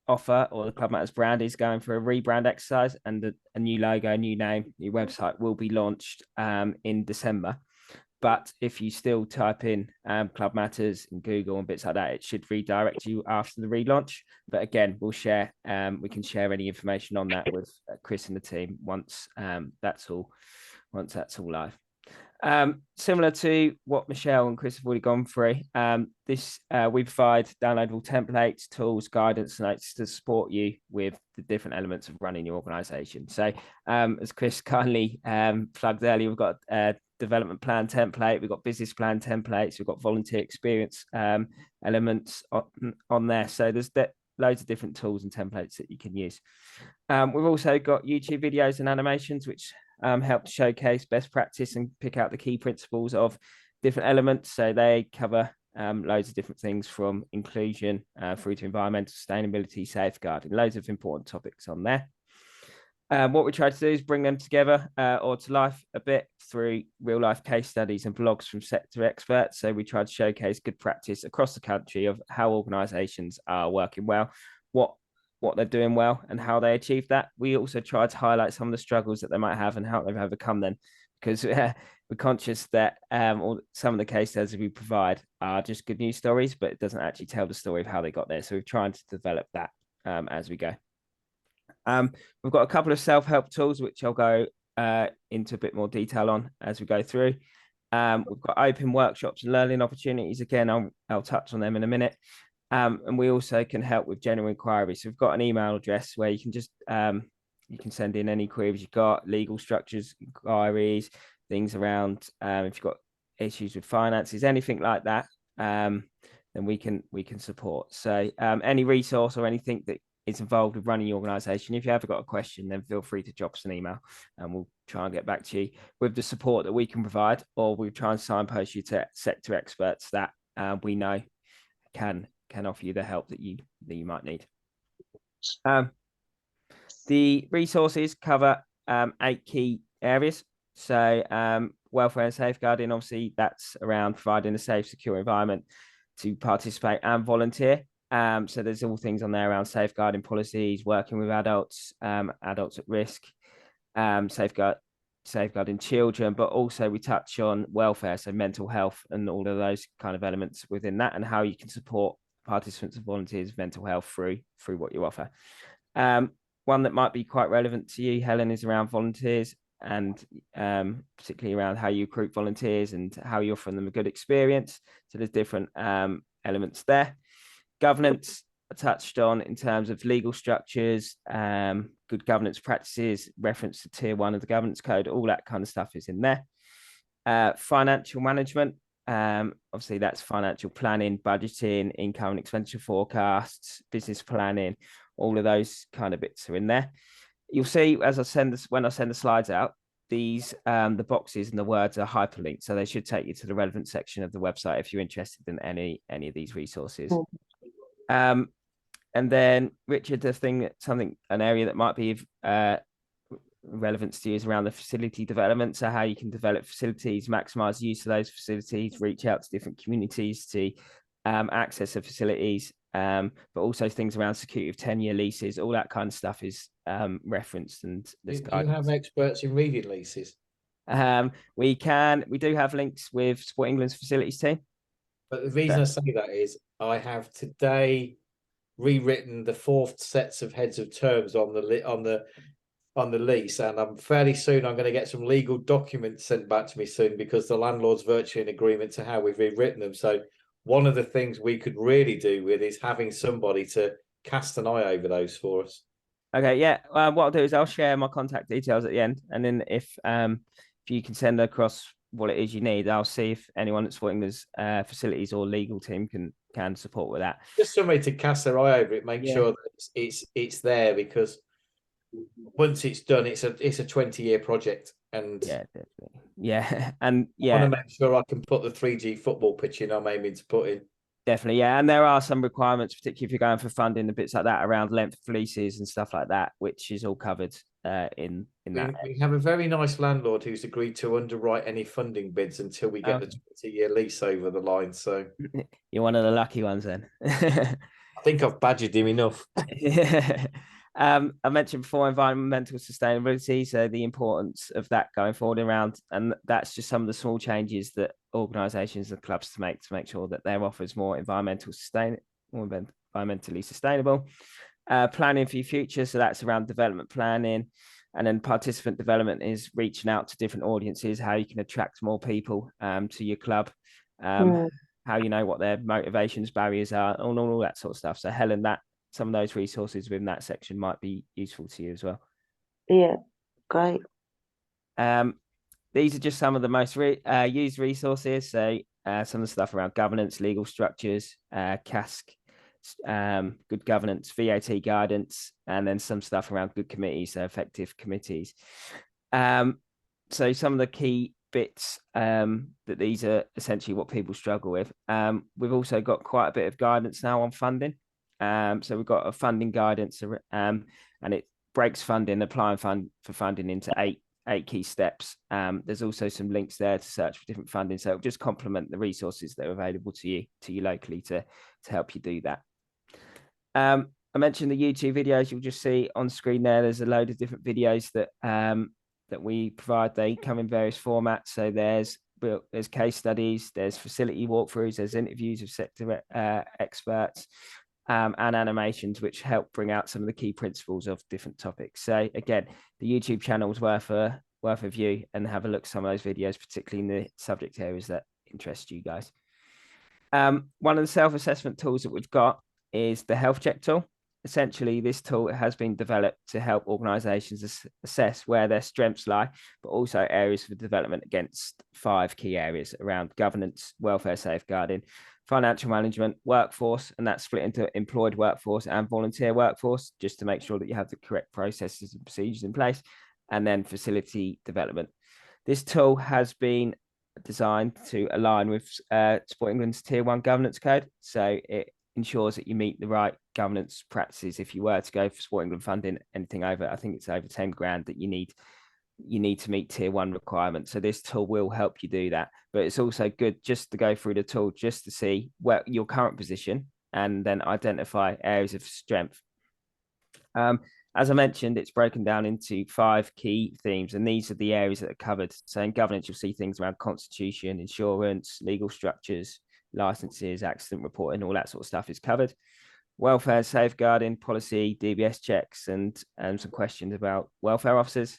offer, or the Club Matters brand, is going for a rebrand exercise, and a new logo, new name, new website will be launched in December. But if you still type in Club Matters in Google and bits like that, it should redirect you after the relaunch. But again, we can share any information on that with Chris and the team once that's all live. Similar to what Michelle and Chris have already gone through, we provide downloadable templates, tools, guidance, notes to support you with the different elements of running your organisation. So, as Chris kindly plugged earlier, we've got a development plan template, we've got business plan templates, we've got volunteer experience elements on there. So there's loads of different tools and templates that you can use. We've also got YouTube videos and animations, which help to showcase best practice and pick out the key principles of different elements. So they cover loads of different things from inclusion through to environmental sustainability, safeguarding, loads of important topics on there. What we try to do is bring them together or to life a bit through real life case studies and blogs from sector experts. So we try to showcase good practice across the country of how organisations are working well, what they're doing well and how they achieve that. We also try to highlight some of the struggles that they might have and how they've overcome them, because we're conscious that some of the case studies we provide are just good news stories, but it doesn't actually tell the story of how they got there. So we're trying to develop that as we go. We've got a couple of self-help tools, which I'll go into a bit more detail on as we go through. We've got open workshops and learning opportunities. Again, I'll touch on them in a minute. And we also can help with general inquiries. So we've got an email address where you can just you can send in any queries you've got, legal structures, inquiries, things around if you've got issues with finances, anything like that, then we can support. So any resource or anything that is involved with running your organisation, if you ever got a question, then feel free to drop us an email and we'll try and get back to you with the support that we can provide, or we'll try and signpost you to sector experts that we know can offer you the help that you might need. The resources cover 8 key areas. So welfare and safeguarding, obviously that's around providing a safe, secure environment to participate and volunteer. So there's all things on there around safeguarding policies, working with adults, adults at risk, safeguarding children, but also we touch on welfare, so mental health and all of those kind of elements within that, and how you can support participants and volunteers' mental health through what you offer. One that might be quite relevant to you, Helen, is around volunteers, and particularly around how you recruit volunteers and how you offer them a good experience. So there's different elements there. Governance touched on in terms of legal structures, good governance practices, reference to tier 1 of the governance code, all that kind of stuff is in there. Financial management, obviously that's financial planning, budgeting, income and expenditure forecasts, business planning, all of those kind of bits are in there. You'll see as when I send the slides out, these the boxes and the words are hyperlinked, so they should take you to the relevant section of the website if you're interested in any of these resources. And then Richard, an area that might be relevance to you is around the facility development. So how you can develop facilities, maximize the use of those facilities, reach out to different communities to access the facilities, but also things around security of 10-year leases, all that kind of stuff is referenced. And do you have experts in reading leases? We do have links with Sport England's facilities team. But the reason I say that is I have today rewritten the 4th sets of heads of terms on the lease, and I'm going to get some legal documents sent back to me soon, because the landlord's virtually in agreement to how we've rewritten them. So one of the things we could really do with is having somebody to cast an eye over those for us. Okay, yeah. What I'll do is I'll share my contact details at the end, and then if you can send across what it is you need, I'll see if anyone at Sport England's facilities or legal team can support with that. Just somebody to cast their eye over it, make sure that it's there, because once it's done, it's a 20-year project, and yeah, definitely. And I want to make sure I can put the 3G football pitch in I'm aiming to put in. Definitely, yeah. And there are some requirements, particularly if you're going for funding and bits like that, around length of leases and stuff like that, which is all covered in that. We have a very nice landlord who's agreed to underwrite any funding bids until we get the 20-year lease over the line. So you're one of the lucky ones then. I think I've badgered him enough. I mentioned before environmental sustainability, so the importance of that going forward around, and that's just some of the small changes that organisations and clubs to make sure that their offer is more environmentally sustainable. Planning for your future, so that's around development planning, And then participant development is reaching out to different audiences, how you can attract more people to your club, how you know what their motivations, barriers are, all that sort of stuff. So Helen, that some of those resources within that section might be useful to you as well. Yeah, great. These are just some of the most used resources. So some of the stuff around governance, legal structures, CASC, good governance, VAT guidance, and then some stuff around good committees, so effective committees. So some of the key bits that these are essentially what people struggle with. We've also got quite a bit of guidance now on funding. So we've got a funding guidance, and it breaks funding, applying for funding into eight key steps. There's also some links there to search for different funding, so it'll just complement the resources that are available to you locally to help you do that. I mentioned the YouTube videos. You'll just see on screen there. There's a load of different videos that that we provide. They come in various formats. So there's case studies, there's facility walkthroughs, there's interviews with sector experts, and animations which help bring out some of the key principles of different topics. So again, the YouTube channel is worth a view, and have a look at some of those videos, particularly in the subject areas that interest you guys. One of the self-assessment tools that we've got is the health check tool. Essentially, this tool has been developed to help organisations assess where their strengths lie, but also areas for development against 5 key areas around governance, welfare safeguarding, financial management, workforce, and that's split into employed workforce and volunteer workforce, just to make sure that you have the correct processes and procedures in place, and then facility development. This tool has been designed to align with Sport England's Tier 1 governance code, so it ensures that you meet the right governance practices. If you were to go for Sport England funding, anything over, I think it's over 10 grand, that you need to meet Tier 1 requirements. So this tool will help you do that. But it's also good just to go through the tool just to see where your current position, and then identify areas of strength. As I mentioned, it's broken down into 5 key themes, and these are the areas that are covered. So in governance, you'll see things around constitution, insurance, legal structures, licenses, accident reporting, all that sort of stuff is covered. Welfare safeguarding, policy, DBS checks, and some questions about welfare officers.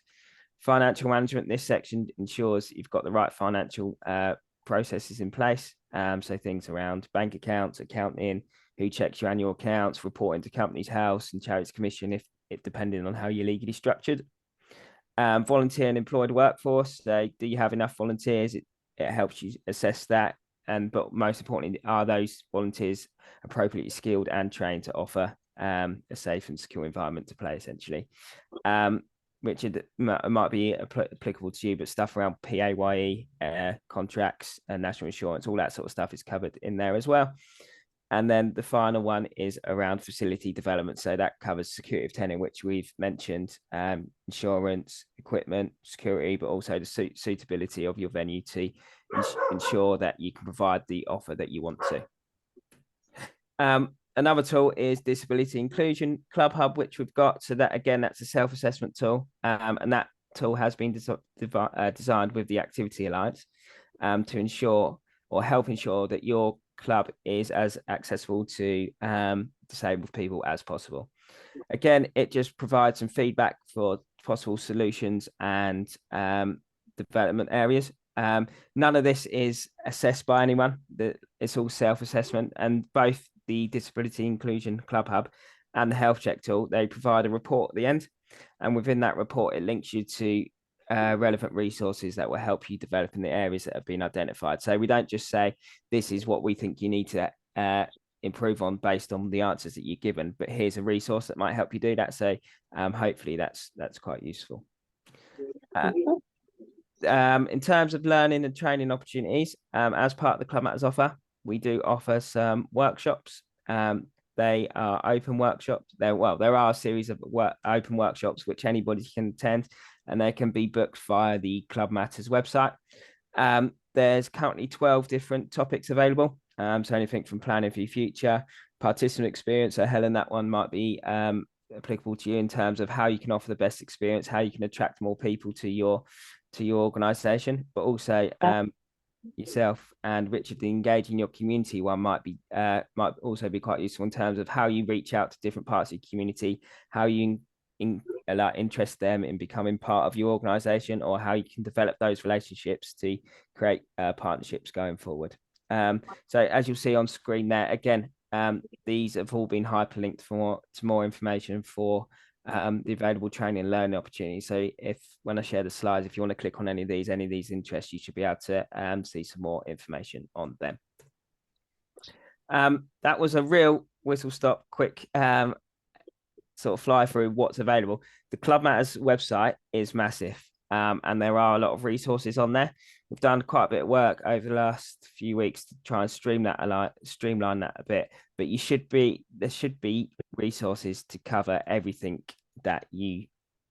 Financial management, this section ensures you've got the right financial processes in place. So things around bank accounts, accounting, who checks your annual accounts, reporting to Companies House and Charities Commission if depending on how you're legally structured. Volunteer and employed workforce. So do you have enough volunteers? It helps you assess that. But most importantly, are those volunteers appropriately skilled and trained to offer a safe and secure environment to play, essentially. Richard, might be applicable to you, but stuff around PAYE, contracts and national insurance, all that sort of stuff is covered in there as well. And then the final one is around facility development. So that covers security of tenure, which we've mentioned, insurance, equipment, security, but also the suitability of your venue to ensure that you can provide the offer that you want to. Another tool is Disability Inclusion Club Hub, which we've got. So that, again, that's a self-assessment tool. And that tool has been designed with the Activity Alliance to ensure or help ensure that your club is as accessible to disabled people as possible. Again, it just provides some feedback for possible solutions and development areas. None of this is assessed by anyone. It's all self-assessment, and both the Disability Inclusion Club Hub and the Health Check tool, they provide a report at the end, and within that report it links you to relevant resources that will help you develop in the areas that have been identified. So we don't just say this is what we think you need to improve on based on the answers that you're given, but here's a resource that might help you do that. So hopefully that's quite useful. In terms of learning and training opportunities, as part of the Club Matters offer, we do offer some workshops. They are open workshops. There are a series of open workshops which anybody can attend, and they can be booked via the Club Matters website. There's currently 12 different topics available. So anything from planning for your future, participant experience. So Helen, that one might be applicable to you in terms of how you can offer the best experience, how you can attract more people to your organisation, but also yourself and Richard, the engaging your community one might also be quite useful in terms of how you reach out to different parts of your community, how you interest them in becoming part of your organisation, or how you can develop those relationships to create partnerships going forward. So as you'll see on screen there, again, these have all been hyperlinked to more information for the available training and learning opportunities. So when I share the slides, if you want to click on any of these interests, you should be able to see some more information on them. That was a real whistle stop quick sort of fly through what's available. The Club Matters website is massive, and there are a lot of resources on there. We've done quite a bit of work over the last few weeks to try and streamline that a bit, but there should be resources to cover everything that you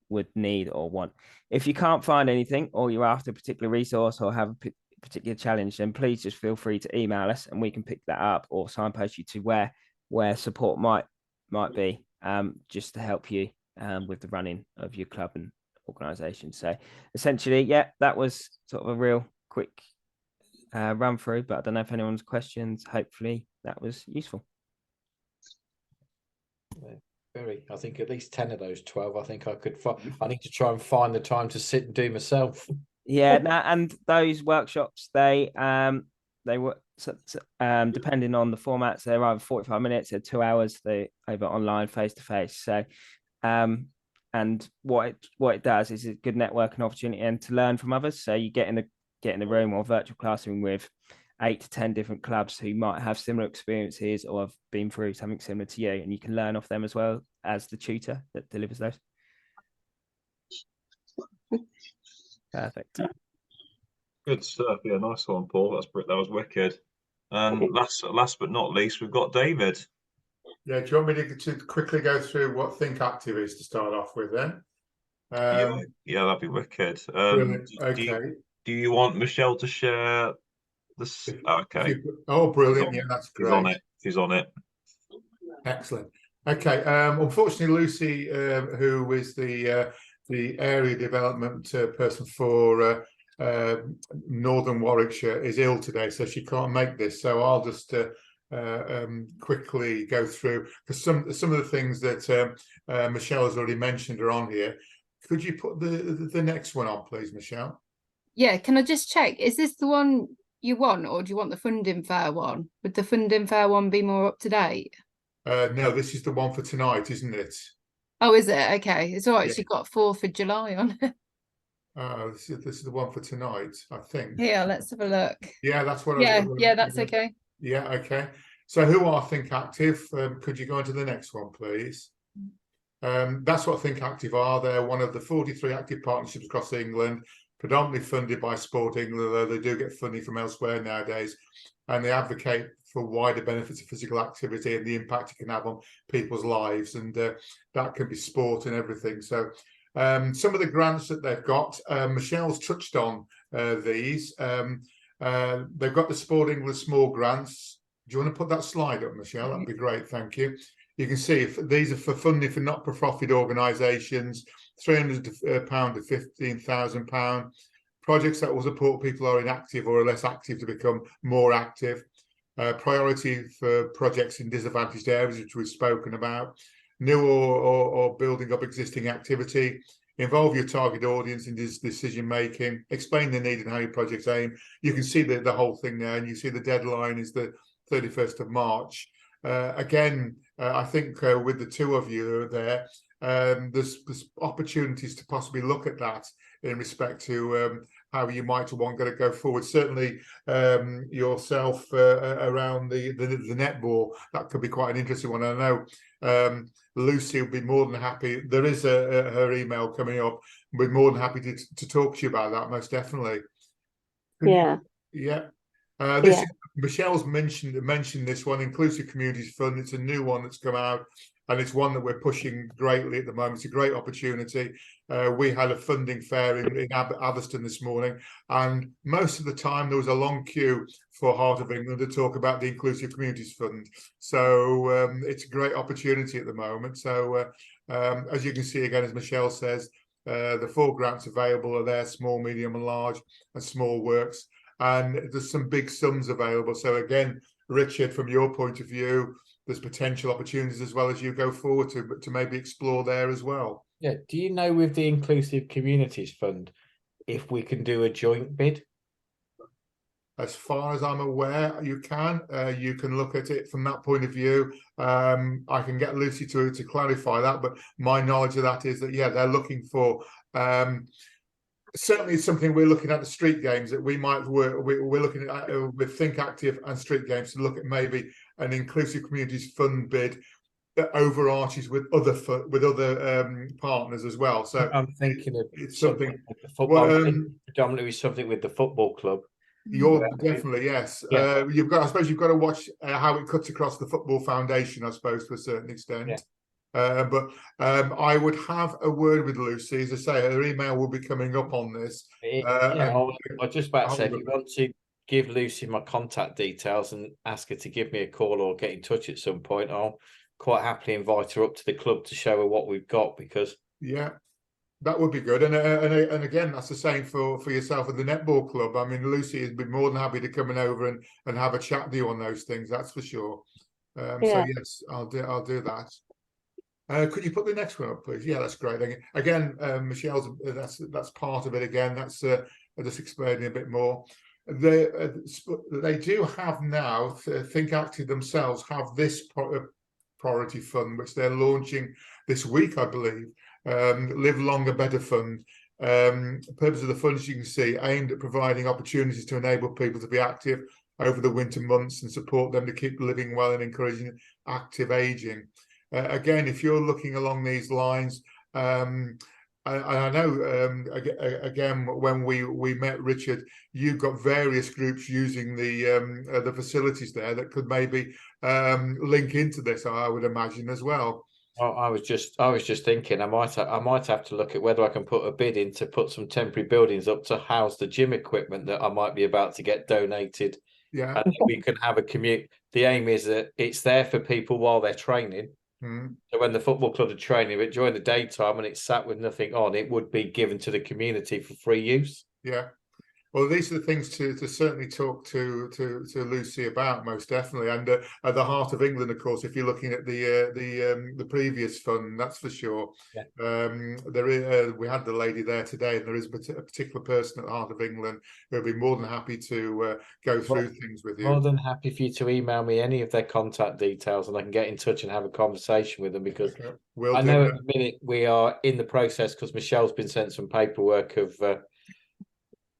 would need or want. If you can't find anything, or you're after a particular resource or have a particular challenge, then please just feel free to email us and we can pick that up or signpost you to where support might be, just to help you with the running of your club and organisation. So essentially, yeah, that was sort of a real quick run through, but I don't know if anyone's questions. Hopefully that was useful. Very. I think at least 10 of those 12 I think I could I need to try and find the time to sit and do myself. Yeah, and those workshops, they were depending on the formats, they're either 45 minutes, they're 2 hours, they over online face to face. So and what it does is a good networking opportunity and to learn from others. So you get in the room or virtual classroom with 8 to 10 different clubs who might have similar experiences or have been through something similar to you, and you can learn off them as well as the tutor that delivers those. Perfect. Good stuff. Yeah, nice one, Paul. That was wicked. And last but not least, we've got David. Yeah, do you want me to quickly go through what Think Active is to start off with then? Yeah, that'd be wicked. Okay. Do you want Michelle to share this? Okay. Oh, brilliant. Yeah, that's great. She's on it. Excellent. Okay. Unfortunately, Lucy, who is the area development person for Northern Warwickshire, is ill today, so she can't make this. So I'll just quickly go through, because some of the things that Michelle has already mentioned are on here. Could you put the next one on, please, Michelle? Yeah, can I just check? Is this the one you want, or do you want the funding fair one? Would the funding fair one be more up to date? No, this is the one for tonight, isn't it? Oh, is it? Okay, it's all right. Yeah. She got 4th of July on it. This is the one for tonight, I think. Here, let's have a look. Yeah, that's what. Yeah, that's okay. Yeah, okay. So who are Think Active? Could you go into the next one, please? That's what Think Active are. They're one of the 43 active partnerships across England, predominantly funded by Sport England, although they do get funding from elsewhere nowadays. And they advocate for wider benefits of physical activity and the impact it can have on people's lives. And that can be sport and everything. So some of the grants that they've got, Michelle's touched on these. They've got the Sport England small grants. Do you want to put that slide up, Michelle? That'd be great. Thank you. You can see these are for funding for not-for-profit organisations, £300 to £15,000. Projects that will support people who are inactive or are less active to become more active. Priority for projects in disadvantaged areas, which we've spoken about. New or building up existing activity. Involve your target audience in decision making. Explain the need and how your projects aim. You can see the whole thing there, and you see the deadline is the 31st of March. Again, I think with the two of you there, there's opportunities to possibly look at that in respect to how you might want to go forward. Certainly yourself around the netball, that could be quite an interesting one. I know Lucy will be more than happy. There is her email coming up. We're more than happy to talk to you about that, most definitely. Yeah. Yeah. Yeah. Michelle's mentioned this one, Inclusive Communities Fund. It's a new one that's come out, and it's one that we're pushing greatly at the moment. It's a great opportunity. We had a funding fair in Atherstone this morning, and most of the time there was a long queue for Heart of England to talk about the Inclusive Communities Fund. So it's a great opportunity at the moment. So as you can see, again, as Michelle says, the 4 grants available are there: small, medium and large, and small works. And there's some big sums available. So again, Richard, from your point of view, there's potential opportunities as well as you go forward to maybe explore there as well. Yeah. Do you know with the Inclusive Communities Fund, if we can do a joint bid? As far as I'm aware, you can look at it from that point of view. I can get Lucy to clarify that, but my knowledge of that is that, yeah, they're looking for, certainly it's something we're looking at the street games that we might work. We're looking at with Think Active and street games to look at maybe an Inclusive Communities Fund bid that overarches with other partners as well. So I'm thinking of it's something with the football, predominantly something with the football club. You're definitely, yes. Yeah. I suppose you've got to watch how it cuts across the Football Foundation, I suppose, to a certain extent. Yeah. But I would have a word with Lucy. As I say, her email will be coming up on this. I was just about to say, if you want to give Lucy my contact details and ask her to give me a call or get in touch at some point, I'll quite happily invite her up to the club to show her what we've got, because that would be good. And again, that's the same for yourself and the netball club. I mean, Lucy has been more than happy to come over and have a chat with you on those things. That's for sure. So yes, I'll do that. Could you put the next one up, please? Yeah, that's great. Again, Michelle's that's part of it. Again, that's just explaining a bit more. They do have now, Think Active themselves have this priority fund, which they're launching this week, I believe. Live Longer Better Fund. The purpose of the fund, as you can see, aimed at providing opportunities to enable people to be active over the winter months and support them to keep living well and encouraging active aging. Again, if you're looking along these lines, I know again when we met Richard, you've got various groups using the facilities there that could maybe link into this, I would imagine, as well. I was just thinking I might have to look at whether I can put a bid in to put some temporary buildings up to house the gym equipment that I might be about to get donated. Yeah, and we can have a commute. The aim is that it's there for people while they're training. So when the football club are training, but during the daytime and it's sat with nothing on, it would be given to the community for free use. Yeah. Well, these are the things to certainly talk to Lucy about, most definitely. And at the Heart of England, of course, if you're looking at the previous fund, that's for sure. Yeah. There is we had the lady there today, and there is a particular person at the Heart of England who'll be more than happy to go through things with you. More than happy for you to email me any of their contact details, and I can get in touch and have a conversation with them, because I know at the minute we are in the process, because Michelle's been sent some paperwork of.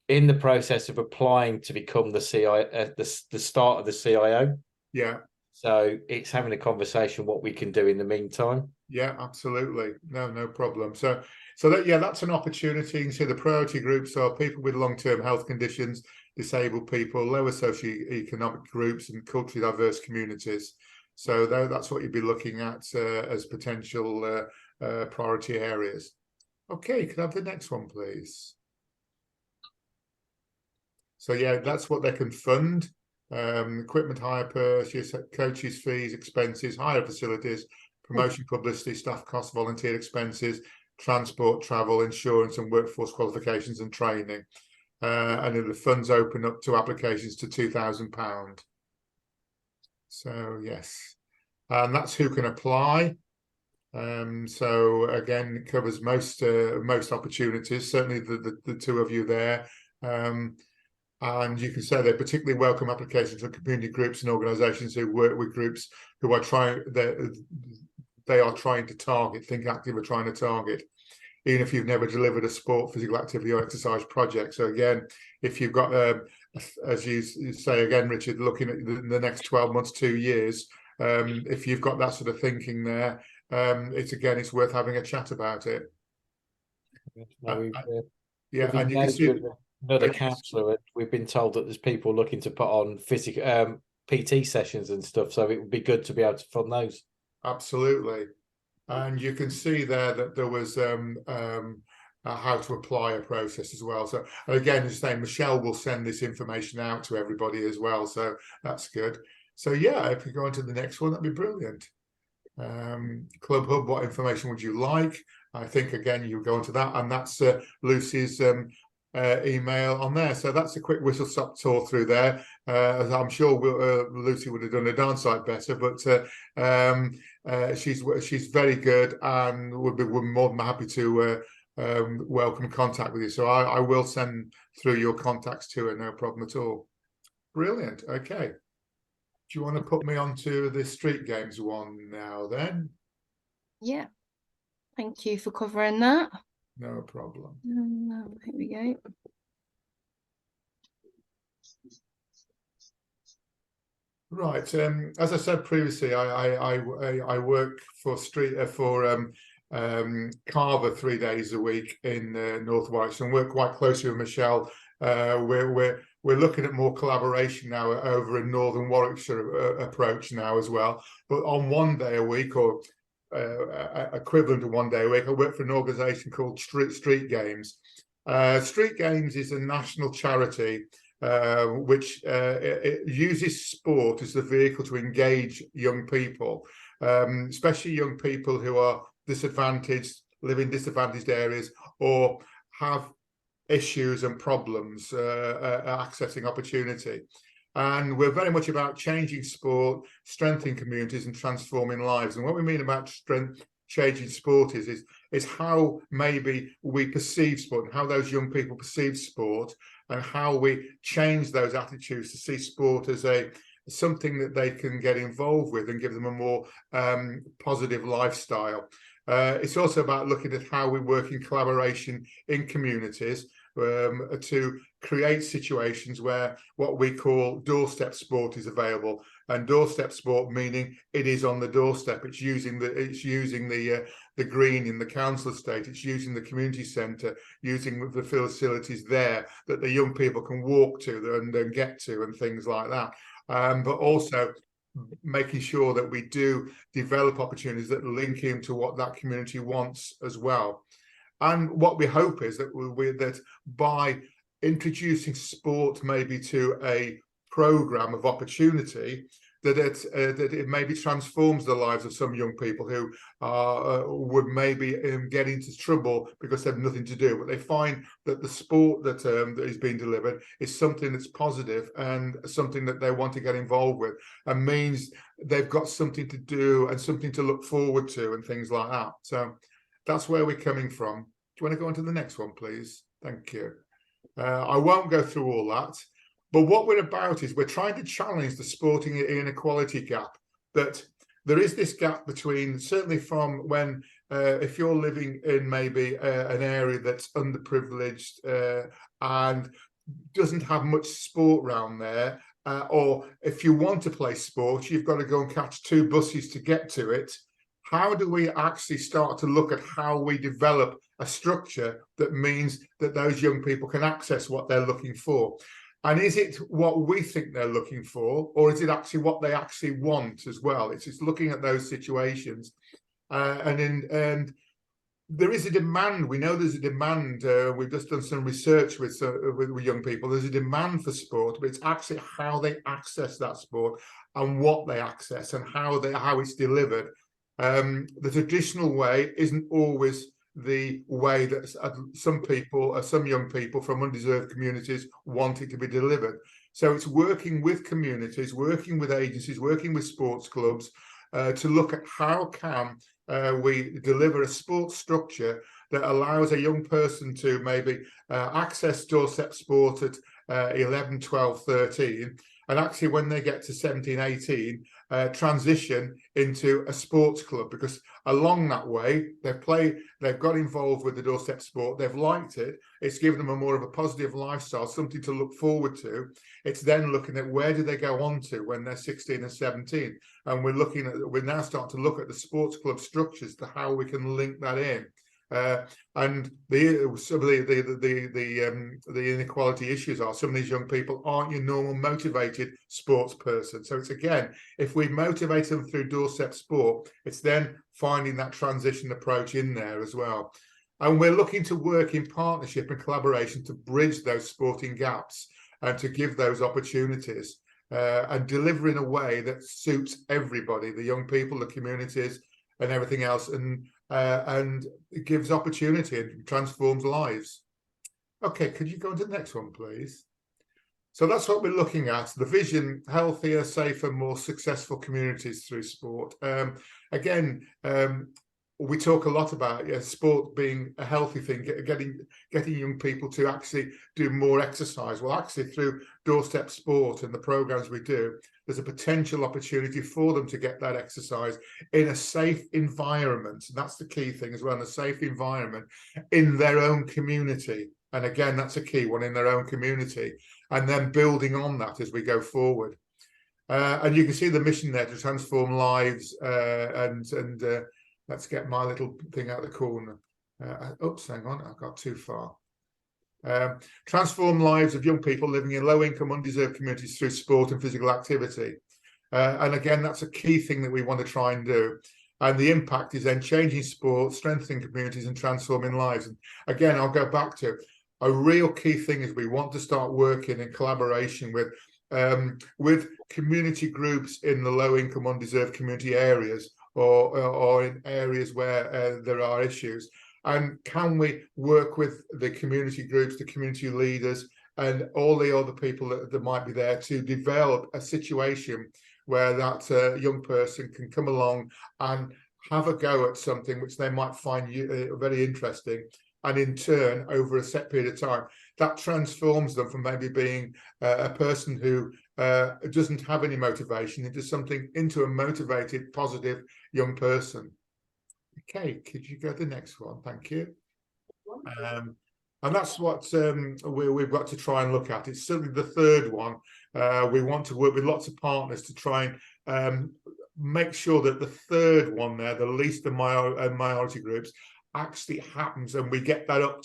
In the process of applying to become the start of the CIO. Yeah. So it's having a conversation what we can do in the meantime. Yeah, absolutely. No problem. So that's an opportunity. You can see the priority groups are people with long-term health conditions, disabled people, lower socioeconomic groups, and culturally diverse communities. So that's what you'd be looking at as potential priority areas. Okay, could I have the next one, please? So yeah, that's what they can fund. Equipment hire purchase, coaches fees, expenses, hire facilities, promotion, publicity, staff costs, volunteer expenses, transport, travel, insurance, and workforce qualifications and training. And then the funds open up to applications to £2,000. So yes, and that's who can apply. So again, it covers most opportunities. Certainly the two of you there. And you can say they particularly welcome applications from community groups and organisations who work with groups who are trying to target, Think Active are trying to target, even if you've never delivered a sport, physical activity or exercise project. So again, if you've got, as you say again, Richard, looking at the next 12 months, 2 years, if you've got that sort of thinking there, it's worth having a chat about it. Yeah, and you can see another counsellor. We've been told that there's people looking to put on physical PT sessions and stuff, so it would be good to be able to fund those. Absolutely, and you can see there that there was how to apply a process as well. So again, as saying, Michelle will send this information out to everybody as well, so that's good. So yeah, if you go on to the next one, that'd be brilliant. Club Hub, what information would you like? I think again you go into that, and that's Lucy's email on there. So that's a quick whistle-stop tour through there. As I'm sure Lucy would have done a darn sight better, but she's very good, and we're more than happy to welcome contact with you. So I will send through your contacts to her, no problem at all. Brilliant. Okay. Do you want to put me onto the street games one now then? Yeah. Thank you for covering that. No problem. Here we go. Right. As I said previously, I work for Carver 3 days a week in North Warwickshire, and work quite closely with Michelle. We're looking at more collaboration now over a Northern Warwickshire approach now as well. But on 1 day a week, or equivalent to 1 day a week, I work for an organisation called Street Games. Street Games is a national charity which it uses sport as the vehicle to engage young people, especially young people who are disadvantaged, live in disadvantaged areas, or have issues and problems accessing opportunity. And we're very much about changing sport, strengthening communities, and transforming lives. And what we mean about changing sport is how maybe we perceive sport, and how those young people perceive sport, and how we change those attitudes to see sport as something that they can get involved with and give them a more positive lifestyle. It's also about looking at how we work in collaboration in communities to create situations where what we call doorstep sport is available. And doorstep sport meaning it is on the doorstep. It's using the green in the council estate. It's using the community centre, using the facilities there that the young people can walk to and get to, and things like that. But also making sure that we do develop opportunities that link into what that community wants as well. And what we hope is that that by introducing sport maybe to a programme of opportunity, that it maybe transforms the lives of some young people who would maybe get into trouble because they have nothing to do. But they find that the sport that is being delivered is something that's positive and something that they want to get involved with, and means they've got something to do and something to look forward to and things like that. So that's where we're coming from. Do you want to go on to the next one, please? Thank you. I won't go through all that. But what we're about is we're trying to challenge the sporting inequality gap, that there is this gap between, certainly from when, if you're living in maybe an area that's underprivileged and doesn't have much sport around there, or if you want to play sport, you've got to go and catch 2 buses to get to it. How do we actually start to look at how we develop a structure that means that those young people can access what they're looking for? And is it what we think they're looking for, or is it actually what they actually want as well? It's just looking at those situations. And there is a demand. We know there's a demand. We've just done some research with young people. There's a demand for sport, but it's actually how they access that sport and what they access and how it's delivered. The traditional way isn't always the way that some young people from undeserved communities want it to be delivered. So it's working with communities, working with agencies, working with sports clubs to look at how can we deliver a sports structure that allows a young person to maybe access doorstep sport at 11, 12, 13, and actually when they get to 17, 18, transition into a sports club, because along that way they've got involved with the doorstep sport, they've liked it, it's given them a more of a positive lifestyle, something to look forward to. It's then looking at where do they go on to when they're 16 and 17, and we're now starting to look at the sports club structures to how we can link that in. And some of the inequality issues are some of these young people aren't your normal motivated sports person. So it's again, if we motivate them through doorstep sport, it's then finding that transition approach in there as well. And we're looking to work in partnership and collaboration to bridge those sporting gaps and to give those opportunities and deliver in a way that suits everybody, the young people, the communities, and everything else, and it gives opportunity and transforms lives. Okay, could you go on to the next one, please? So that's what we're looking at, the vision: healthier, safer, more successful communities through sport. We talk a lot about sport being a healthy thing, getting young people to actually do more exercise. Well, actually, through doorstep sport and the programs we do, there's a potential opportunity for them to get that exercise in a safe environment. And that's the key thing as well, in a safe environment in their own community. And again, that's a key one, in their own community, and then building on that as we go forward. And you can see the mission there to transform lives. Let's get my little thing out of the corner. Oops, hang on, I got too far. Transform lives of young people living in low-income, undeserved communities through sport and physical activity. And again, that's a key thing that we want to try and do. And the impact is then changing sport, strengthening communities, and transforming lives. And again, I'll go back to a real key thing is we want to start working in collaboration with community groups in the low-income, undeserved community areas, or in areas where there are issues. And can we work with the community groups, the community leaders, and all the other people that might be there to develop a situation where that young person can come along and have a go at something which they might find very interesting, and in turn, over a set period of time, that transforms them from maybe being a person who doesn't have any motivation into a motivated, positive young person. Okay, could you go to the next one? Thank you. And that's what we've got to try and look at. It's certainly the third one. We want to work with lots of partners to try and make sure that the third one there, the least of minority groups, actually happens, and we get that up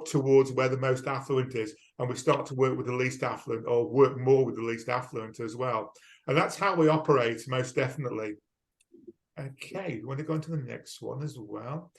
towards where the most affluent is, and we start to work with the least affluent, or work more with the least affluent as well. And that's how we operate, most definitely. Okay, we want to go on to the next one as well.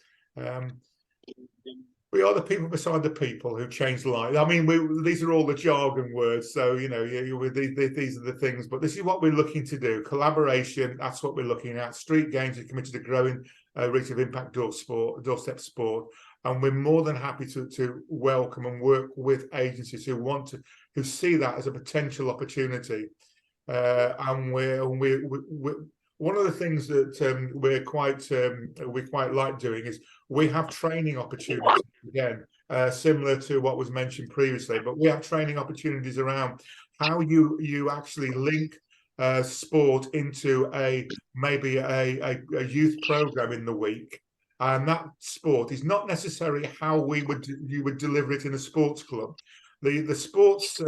We are the people beside the people who change lives. I mean, these are all the jargon words, so you know, these are the things. But this is what we're looking to do: collaboration. That's what we're looking at. Street games are committed to growing reach of impact doorstep sport, and we're more than happy to welcome and work with agencies who see that as a potential opportunity. And we're one of the things that we quite like doing is we have training opportunities, again, similar to what was mentioned previously, but we have training opportunities around how you actually link sport into maybe a youth program in the week. And that sport is not necessarily how you would deliver it in a sports club. The sports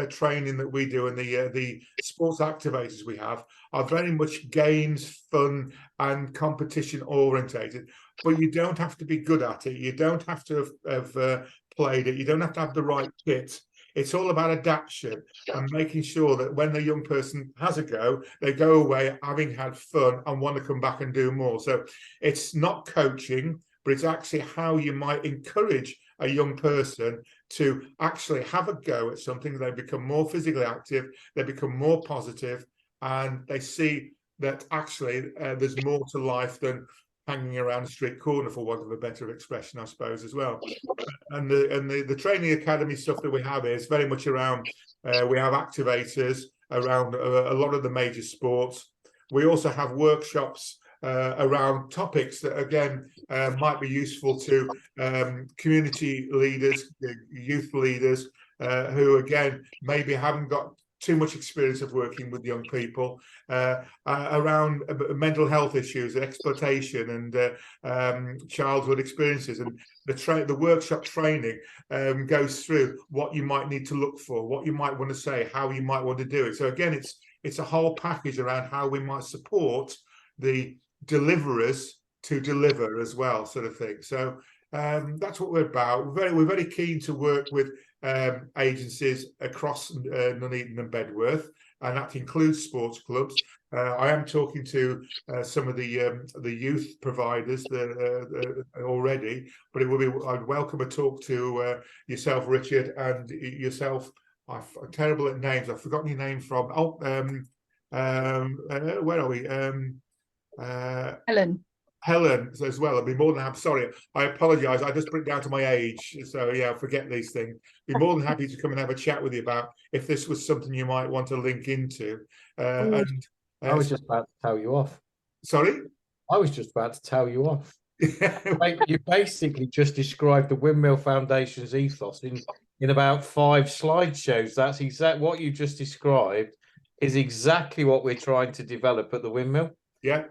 training that we do and the sports activators we have are very much games, fun, and competition orientated. But you don't have to be good at it. You don't have to have played it. You don't have to have the right kit. It's all about adaptation and making sure that when the young person has a go, they go away having had fun and want to come back and do more. So it's not coaching, but it's actually how you might encourage a young person to actually have a go at something. They become more physically active, they become more positive, and they see that actually there's more to life than hanging around a street corner, for want of a better expression, I suppose, as well. And the training academy stuff that we have is very much around, we have activators around a lot of the major sports. We also have workshops around topics that, again, might be useful to community leaders, youth leaders, who, again, maybe haven't got too much experience of working with young people, around mental health issues, exploitation, and childhood experiences. And the workshop training goes through what you might need to look for, what you might want to say, how you might want to do it. So again, it's a whole package around how we might support the deliverers to deliver as well, sort of thing. So that's what we're about. We're very keen to work with agencies across Nuneaton and Bedworth, and that includes sports clubs. I am talking to some of the youth providers already, but I'd welcome a talk to yourself, Richard, and yourself. I'm terrible at names. I've forgotten your name from. Where are we? Helen. Helen as well. I'd be more than happy. Sorry, I apologise. I just bring it down to my age. So yeah, I forget these things. Be more than happy to come and have a chat with you about if this was something you might want to link into. I was just about to tell you off. Sorry? I was just about to tell you off. Mate, you basically just described the Windmill Foundation's ethos in about 5 slideshows. That's exactly what you just described is exactly what we're trying to develop at the Windmill. Yeah.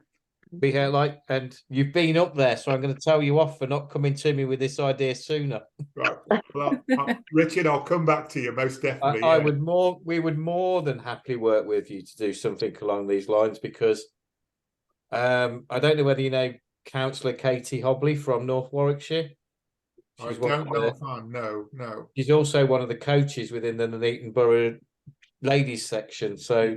Be here and you've been up there, so I'm going to tell you off for not coming to me with this idea sooner. Right. Well, Richard, I'll come back to you most definitely. We would more than happily work with you to do something along these lines because I don't know whether you know Councillor Katie Hobley from North Warwickshire. I don't know if I know. She's also one of the coaches within the Nuneaton Borough ladies section. So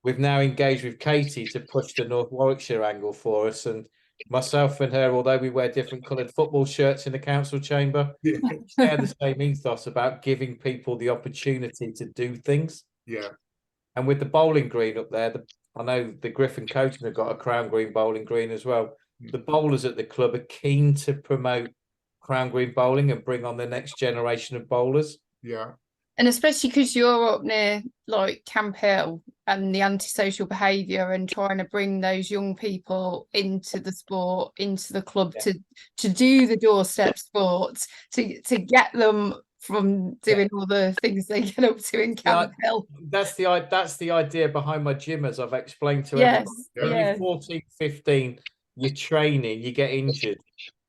we've now engaged with Katie to push the North Warwickshire angle for us. And myself and her, although we wear different coloured football shirts in the council chamber, share the same ethos about giving people the opportunity to do things. Yeah. And with the bowling green up there, I know the Griffin coaching have got a crown green bowling green as well. The bowlers at the club are keen to promote crown green bowling and bring on the next generation of bowlers. Yeah. And especially because you're up near like Camp Hill and the antisocial behaviour and trying to bring those young people into the sport, into the club to do the doorstep sports, to get them from doing all the things they get up to in Camp Hill. That's the idea behind my gym, as I've explained to everyone. When you're 14, 15, you're training, you get injured.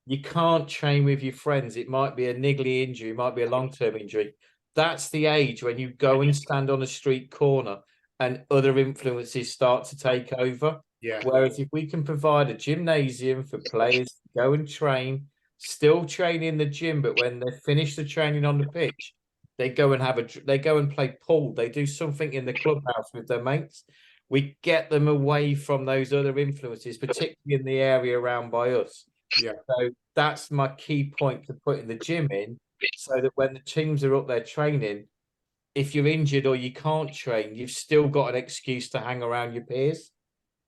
You can't train with your friends. It might be a niggly injury, it might be a long-term injury. That's the age when you go and stand on a street corner and other influences start to take over. Yeah. Whereas if we can provide a gymnasium for players to go and train, still train in the gym, but when they finish the training on the pitch, they go and play pool. They do something in the clubhouse with their mates. We get them away from those other influences, particularly in the area around by us. Yeah. So that's my key point to putting the gym in, so that when the teams are up there training, if you're injured or you can't train, you've still got an excuse to hang around your peers.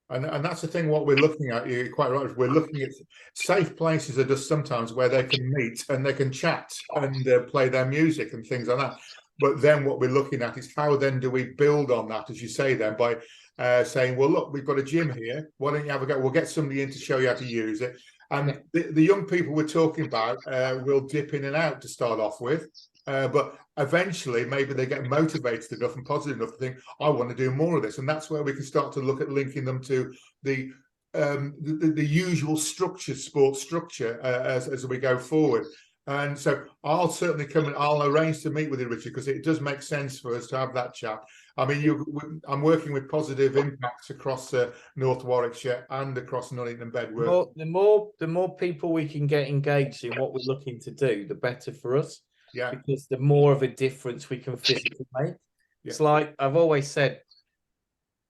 And that's the thing, what we're looking at, you're quite right, we're looking at safe places are just sometimes where they can meet and they can chat and play their music and things like that. But then what we're looking at is how then do we build on that, as you say, then by saying, well, look, we've got a gym here. Why don't you have a go? We'll get somebody in to show you how to use it. And the young people we're talking about will dip in and out to start off with. But eventually, maybe they get motivated enough and positive enough to think, I want to do more of this. And that's where we can start to look at linking them to the usual structure, sports structure, as we go forward. And so I'll certainly come and I'll arrange to meet with you, Richard, because it does make sense for us to have that chat. I mean, I'm working with positive impacts across North Warwickshire and across Nuneaton and Bedworth. The more people we can get engaged in what we're looking to do, the better for us. Yeah. Because the more of a difference we can physically make. Yeah. It's like I've always said,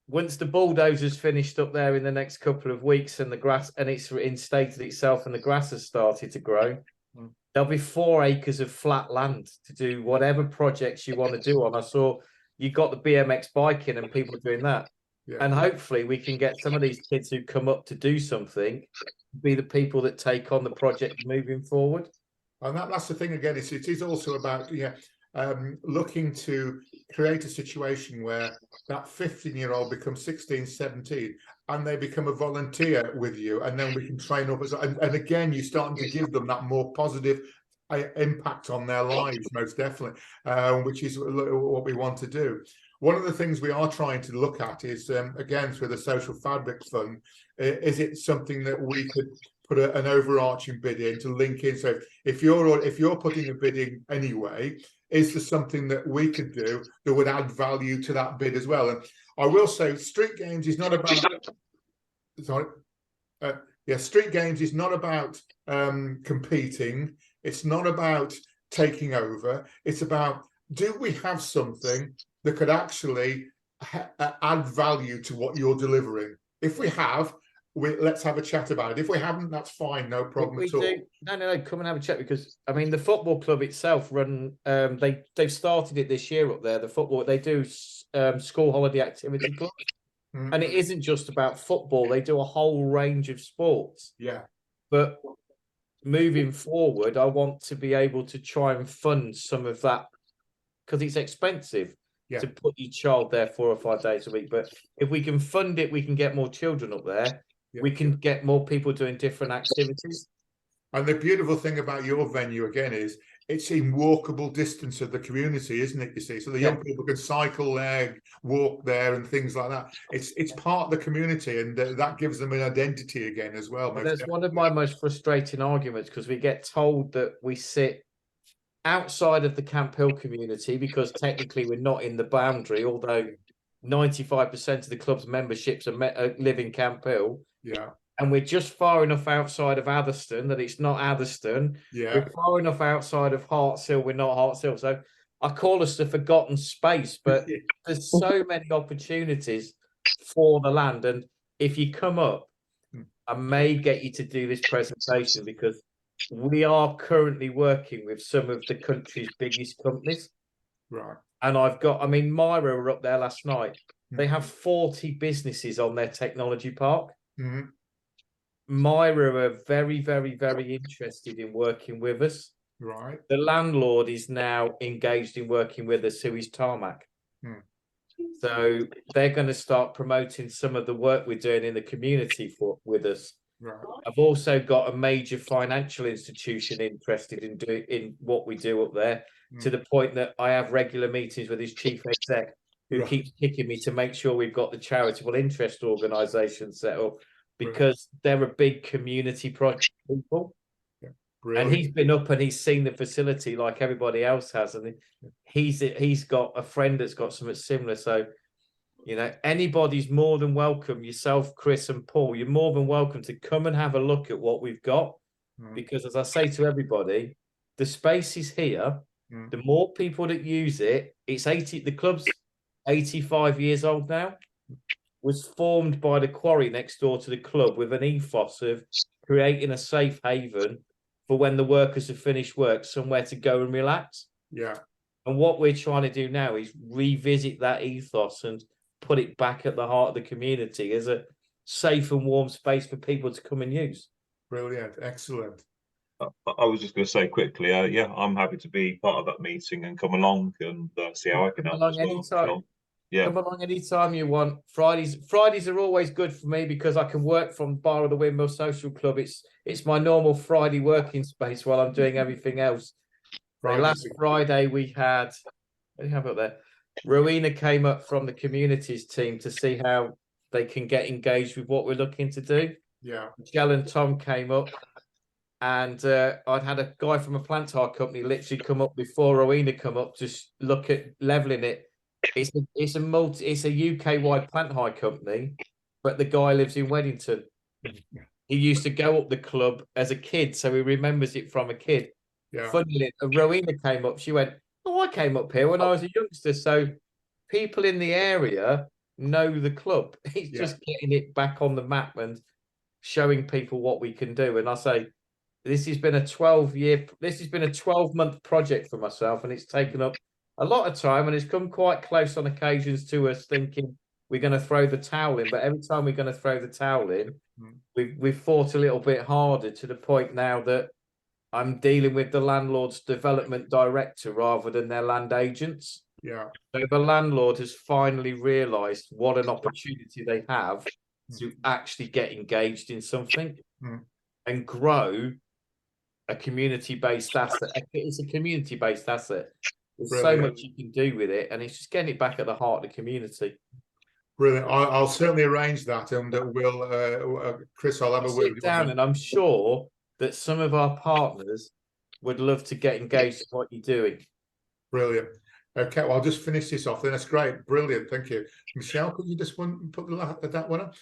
once the bulldozer's finished up there in the next couple of weeks and the grass and it's reinstated itself and the grass has started to grow, there'll be 4 acres of flat land to do whatever projects you want to do on. I saw you got the BMX biking and people doing that. Yeah. And hopefully we can get some of these kids who come up to do something, be the people that take on the project moving forward. And that's the thing again, it is also about looking to create a situation where that 15-year-old becomes 16, 17, and they become a volunteer with you, and then we can train up. And again, you're starting to give them that more positive impact on their lives, most definitely, which is what we want to do. One of the things we are trying to look at is, again, through the Social Fabric Fund, is it something that we could put an overarching bid in to link in? So if you're putting a bid in anyway, is there something that we could do that would add value to that bid as well? And I will say, street games is not about. Street games is not about competing. It's not about taking over. It's about, do we have something that could actually add value to what you're delivering? If we have, let's have a chat about it. If we haven't, that's fine, no problem at all. No, come and have a chat, because I mean the football club itself they've started it this year up there. The football, they do school holiday activity club. And it isn't just about football. They do a whole range of sports. Yeah. But moving forward, I want to be able to try and fund some of that because it's expensive to put your child there 4 or 5 days a week. But if we can fund it, we can get more children up there. We can get more people doing different activities. And the beautiful thing about your venue, again, is it's in walkable distance of the community, isn't it? You see, so the young people can cycle there, walk there, and things like that. It's part of the community, and that gives them an identity again as well. That's one of my most frustrating arguments, because we get told that we sit outside of the Camp Hill community because technically we're not in the boundary, although 95% of the club's memberships live in Camp Hill. Yeah. And we're just far enough outside of Atherstone that it's not Atherstone. Yeah. We're far enough outside of Hartshill, we're not Hartshill. So I call us the forgotten space, but there's so many opportunities for the land. And if you come up, I may get you to do this presentation because we are currently working with some of the country's biggest companies. Right. And Myra were up there last night. They have 40 businesses on their technology park. Myra are very, very, very interested in working with us. Right. The landlord is now engaged in working with us, who is Tarmac. So they're going to start promoting some of the work we're doing in the community with us. Right. I've also got a major financial institution interested in what we do up there, to the point that I have regular meetings with his chief exec, who keeps kicking me to make sure we've got the charitable interest organisation set up, because they're a big community project people. Brilliant. And he's been up and he's seen the facility like everybody else has, and he's got a friend that's got something similar. So, you know, anybody's more than welcome, yourself, Chris and Paul, you're more than welcome to come and have a look at what we've got. Because as I say to everybody, the space is here. The more people that use it, the club's 85 years old now, was formed by the quarry next door to the club with an ethos of creating a safe haven for when the workers have finished work, somewhere to go and relax. Yeah. And what we're trying to do now is revisit that ethos and put it back at the heart of the community as a safe and warm space for people to come and use. Brilliant. Excellent. I was just going to say quickly, I'm happy to be part of that meeting and come along and see how I can help as well. Anytime. Yeah. Come along anytime you want. Fridays are always good for me because I can work from Bar of the Windmill Social Club. It's my normal Friday working space while I'm doing everything else. Last Friday we had, what do you have up there? Rowena came up from the communities team to see how they can get engaged with what we're looking to do. Yeah. Michelle and Tom came up, and I'd had a guy from a plant hire company literally come up before Rowena come up to look at leveling it. It's a UK-wide plant hire company, but the guy lives in Weddington. He used to go up the club as a kid, so he remembers it from a kid. Yeah. Funnily, Rowena came up. She went, "Oh, I came up here when I was a youngster." So people in the area know the club. It's just getting it back on the map and showing people what we can do. And I say, this has been a 12-month project for myself, and it's taken up a lot of time, and it's come quite close on occasions to us thinking we're going to throw the towel in. But every time we're going to throw the towel in, we've fought a little bit harder, to the point now that I'm dealing with the landlord's development director rather than their land agents. Yeah. So the landlord has finally realised what an opportunity they have to actually get engaged in something and grow a community-based asset. It's a community-based asset. There's so much you can do with it, and it's just getting it back at the heart of the community. Brilliant. I'll certainly arrange that, and we'll, Chris, I'll have a word sit down, and I'm sure that some of our partners would love to get engaged in what you're doing. Brilliant. Okay, well, I'll just finish this off then. That's great. Brilliant. Thank you. Michelle, could you just put that one up?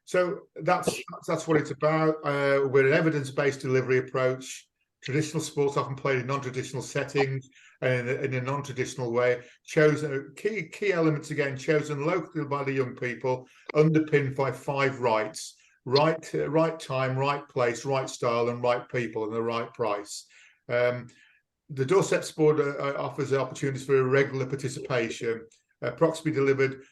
So that's what it's about. We're an evidence-based delivery approach. Traditional sports often played in non-traditional settings and in a non-traditional way. Chosen key elements, again, chosen locally by the young people, underpinned by 5 rights: right time, right place, right style, and right people, and the right price. The Dorset Sport offers opportunities for regular participation, approximately delivered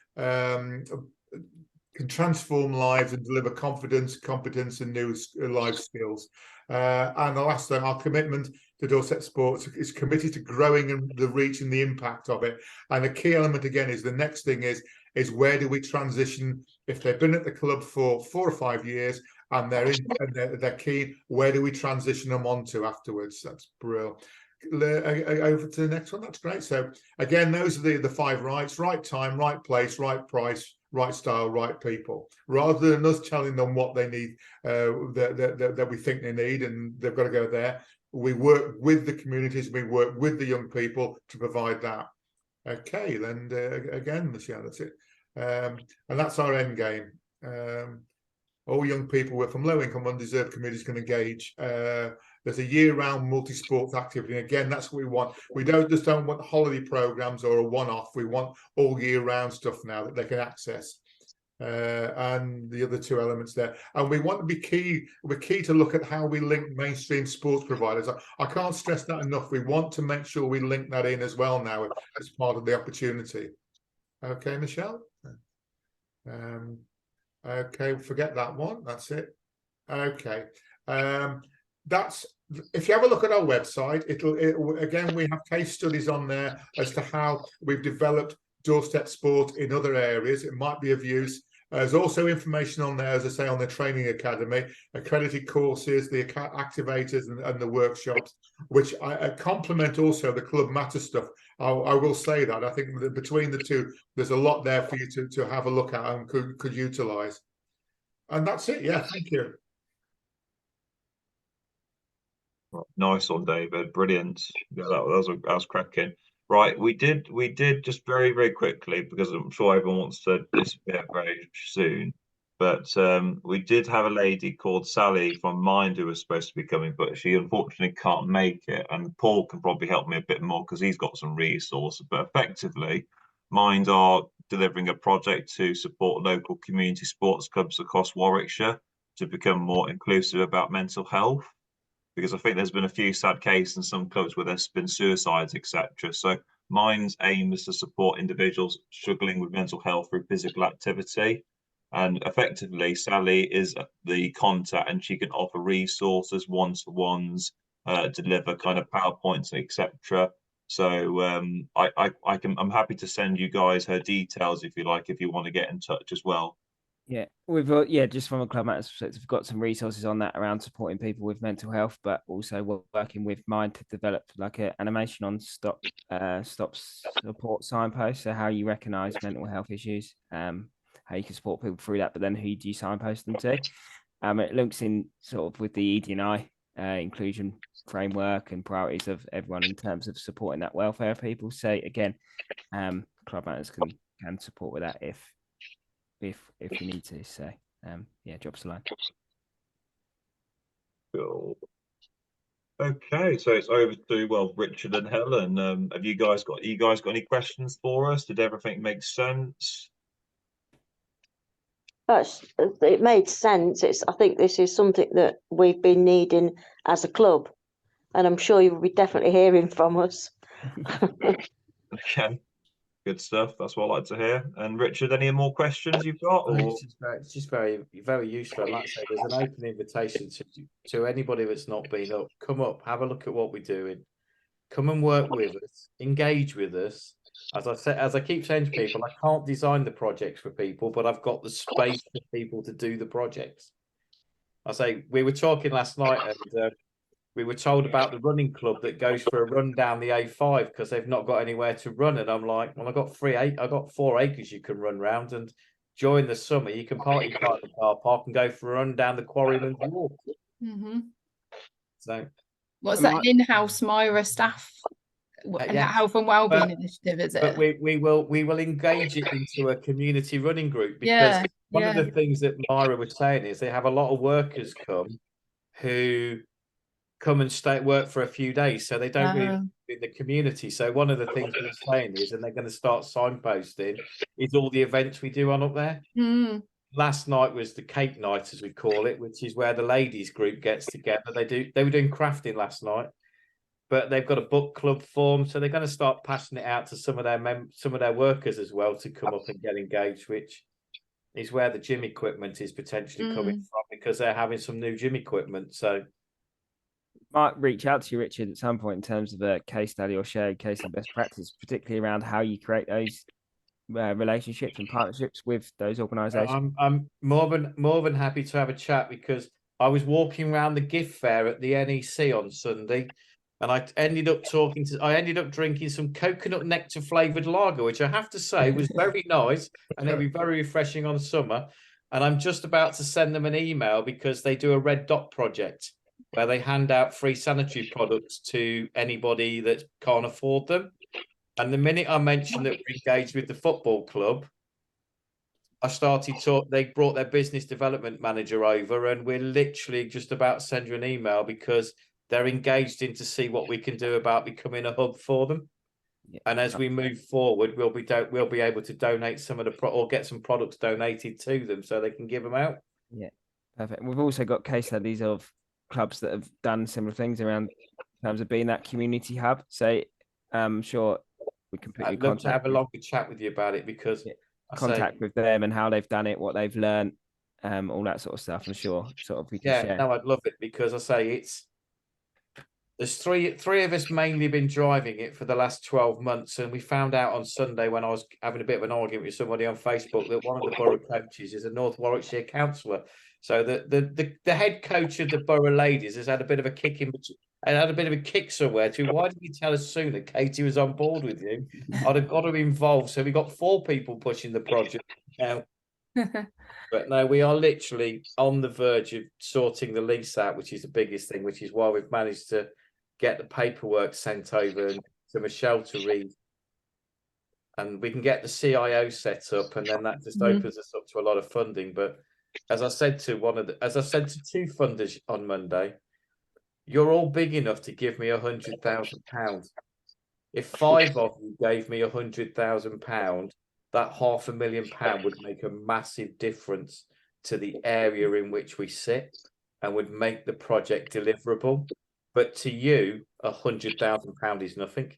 can transform lives and deliver confidence, competence, and new life skills. And the last thing, our commitment to Dorset Sports is committed to growing the reach and the impact of it. And the key element again is the next thing is where do we transition if they've been at the club for 4 or 5 years and they're keen, where do we transition them onto afterwards? That's brilliant. Over to the next one. That's great. So again, those are the 5 rights: right time, right place, right price, right style, right people. Rather than us telling them what they need, that we think they need, and they've got to go there. We work with the communities. We work with the young people to provide that. Okay, then again, Michelle, that's it, and that's our end game. All young people from low-income, undeserved communities can engage. There's a year-round multi-sports activity. And again, that's what we want. We don't want holiday programs or a one-off. We want all year-round stuff now that they can access. And the other 2 elements there. And we want to be key. We're key to look at how we link mainstream sports providers. I can't stress that enough. We want to make sure we link that in as well now as part of the opportunity. Okay, Michelle? Okay, forget that one. That's it. Okay. That's, if you have a look at our website, again, we have case studies on there as to how we've developed Dorset Sport in other areas. It might be of use. There's also information on there, as I say, on the training academy, accredited courses, the activators and the workshops, which I complement also the Club Matter stuff. I will say that. I think that between the 2, there's a lot there for you to have a look at and could utilise. And that's it. Yeah, thank you. Nice one, David. Brilliant. Yeah, that was cracking. Right, we did just very, very quickly, because I'm sure everyone wants to disappear very soon. But we did have a lady called Sally from Mind who was supposed to be coming, but she unfortunately can't make it. And Paul can probably help me a bit more because he's got some resources. But effectively, Mind are delivering a project to support local community sports clubs across Warwickshire to become more inclusive about mental health. Because I think there's been a few sad cases in some clubs where there's been suicides, etc. So Mind's aim is to support individuals struggling with mental health through physical activity. And effectively, Sally is the contact, and she can offer resources, one-to-ones, deliver kind of PowerPoints, etc. So I'm happy to send you guys her details if you like, if you want to get in touch as well. Yeah, just from a Club Matters perspective, we've got some resources on that around supporting people with mental health, but also working with Mind to develop like an animation on stop support signposts. So how you recognise mental health issues, how you can support people through that, but then who do you signpost them to? It links in sort of with the ED&I inclusion framework and priorities of everyone in terms of supporting that welfare of people. So again, Club Matters can support with that if you need to. So drop us a line. Cool. Okay, so it's over to Richard and Helen. Have you guys got any questions for us? Did everything make sense? It made sense. I think this is something that we've been needing as a club, and I'm sure you'll be definitely hearing from us. Okay. Good stuff. That's what I like to hear. And Richard, any more questions you've got? Or... It's just very, very useful. And like I say, there's an open invitation to anybody that's not been up. Come up, have a look at what we're doing. Come and work with us, engage with us. As I keep saying to people, I can't design the projects for people, but I've got the space for people to do the projects. I say we were talking last night, and we were told about the running club that goes for a run down the A5 because they've not got anywhere to run. And I'm like, well, I got 4 acres you can run round, and during the summer you can park your car in the car park and go for a run down the Quarryman's Walk. Mm-hmm. So, what's that in-house Myra staff health and wellbeing initiative? Is it? But we will engage it into a community running group, because one of the things that Myra was saying is they have a lot of workers who come and work for a few days, so they don't really in the community. So one of the things we're saying is, and they're going to start signposting, is all the events we do on up there. Last night was the cake night, as we call it, which is where the ladies group gets together. They were doing crafting last night, but they've got a book club form, so they're going to start passing it out to some of their workers as well to come up and get engaged, which is where the gym equipment is potentially coming from, because they're having some new gym equipment. So might reach out to you, Richard, at some point in terms of a case study or shared case and best practice, particularly around how you create those relationships and partnerships with those organisations. I'm more than happy to have a chat, because I was walking around the gift fair at the NEC on Sunday, and I ended up drinking some coconut nectar flavoured lager, which I have to say was very nice, and it'll be very refreshing on summer. And I'm just about to send them an email, because they do a red dot project where they hand out free sanitary products to anybody that can't afford them. And the minute I mentioned that we're engaged with the football club, they brought their business development manager over, and we're literally just about to send you an email, because they're engaged in to see what we can do about becoming a hub for them. Yeah. And as we move forward, we'll be able to donate some of or get some products donated to them so they can give them out. Yeah, perfect. We've also got case studies of clubs that have done similar things around in terms of being that community hub. So I'm sure we can put you in contact. I'd love to have a longer chat with you about it, because contact with them and how they've done it, what they've learned, all that sort of stuff. I'm sure sort of we can share. No, I'd love it, because I say there's three of us mainly been driving it for the last 12 months, and we found out on Sunday, when I was having a bit of an argument with somebody on Facebook, that one of the borough coaches is a North Warwickshire councillor. So the head coach of the borough ladies has had a bit of a kick somewhere to, why didn't you tell us sooner Katie was on board with you? I'd have got her involved. So we got 4 people pushing the project now. But no, we are literally on the verge of sorting the lease out, which is the biggest thing, which is why we've managed to get the paperwork sent over to Michelle to read. And we can get the CIO set up, and then that just opens us up to a lot of funding. But as I said to 2 funders on Monday, you're all big enough to give me £100,000. If 5 of you gave me £100,000, that £500,000 would make a massive difference to the area in which we sit, and would make the project deliverable. But to you, £100,000 is nothing.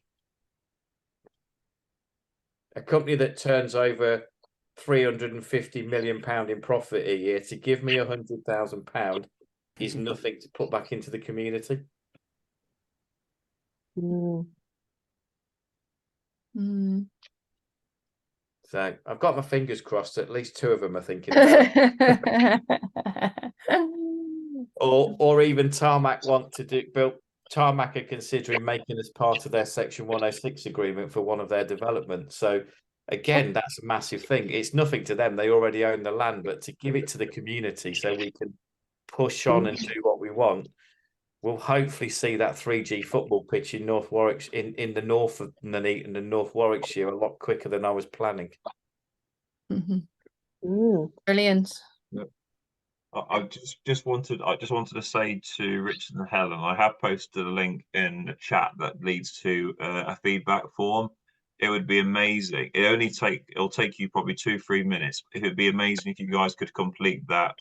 A company that turns over £350 million in profit a year, to give me £100,000 is nothing to put back into the community. So I've got my fingers crossed. At least 2 of them are thinking about it. or even Tarmac Tarmac are considering making us part of their Section 106 agreement for one of their developments. So again, that's a massive thing. It's nothing to them. They already own the land, but to give it to the community so we can push on and do what we want, we'll hopefully see that 3G football pitch in North Warwickshire, in the north of Nuneaton and North Warwickshire, a lot quicker than I was planning. Brilliant. Yeah. I just wanted to say to Richard and Helen, I have posted a link in the chat that leads to a feedback form. It would be amazing. It'll take you probably 2-3 minutes. It would be amazing if you guys could complete that.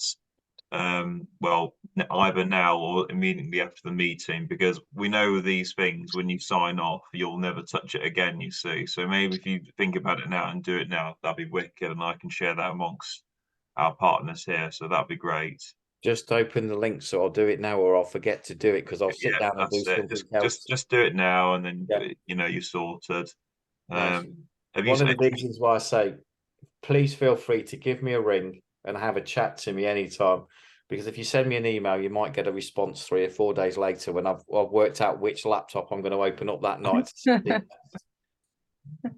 Well, either now or immediately after the meeting, because we know these things, when you sign off, you'll never touch it again, you see. So maybe if you think about it now and do it now, that'd be wicked, and I can share that amongst our partners here. So that'd be great. Just open the link, so I'll do it now, or I'll forget to do it, because I'll sit down and do something else. Just do it now, and then you're sorted. One of the reasons why I say, please feel free to give me a ring and have a chat to me anytime, because if you send me an email, you might get a response 3 or 4 days later when I've worked out which laptop I'm going to open up that night.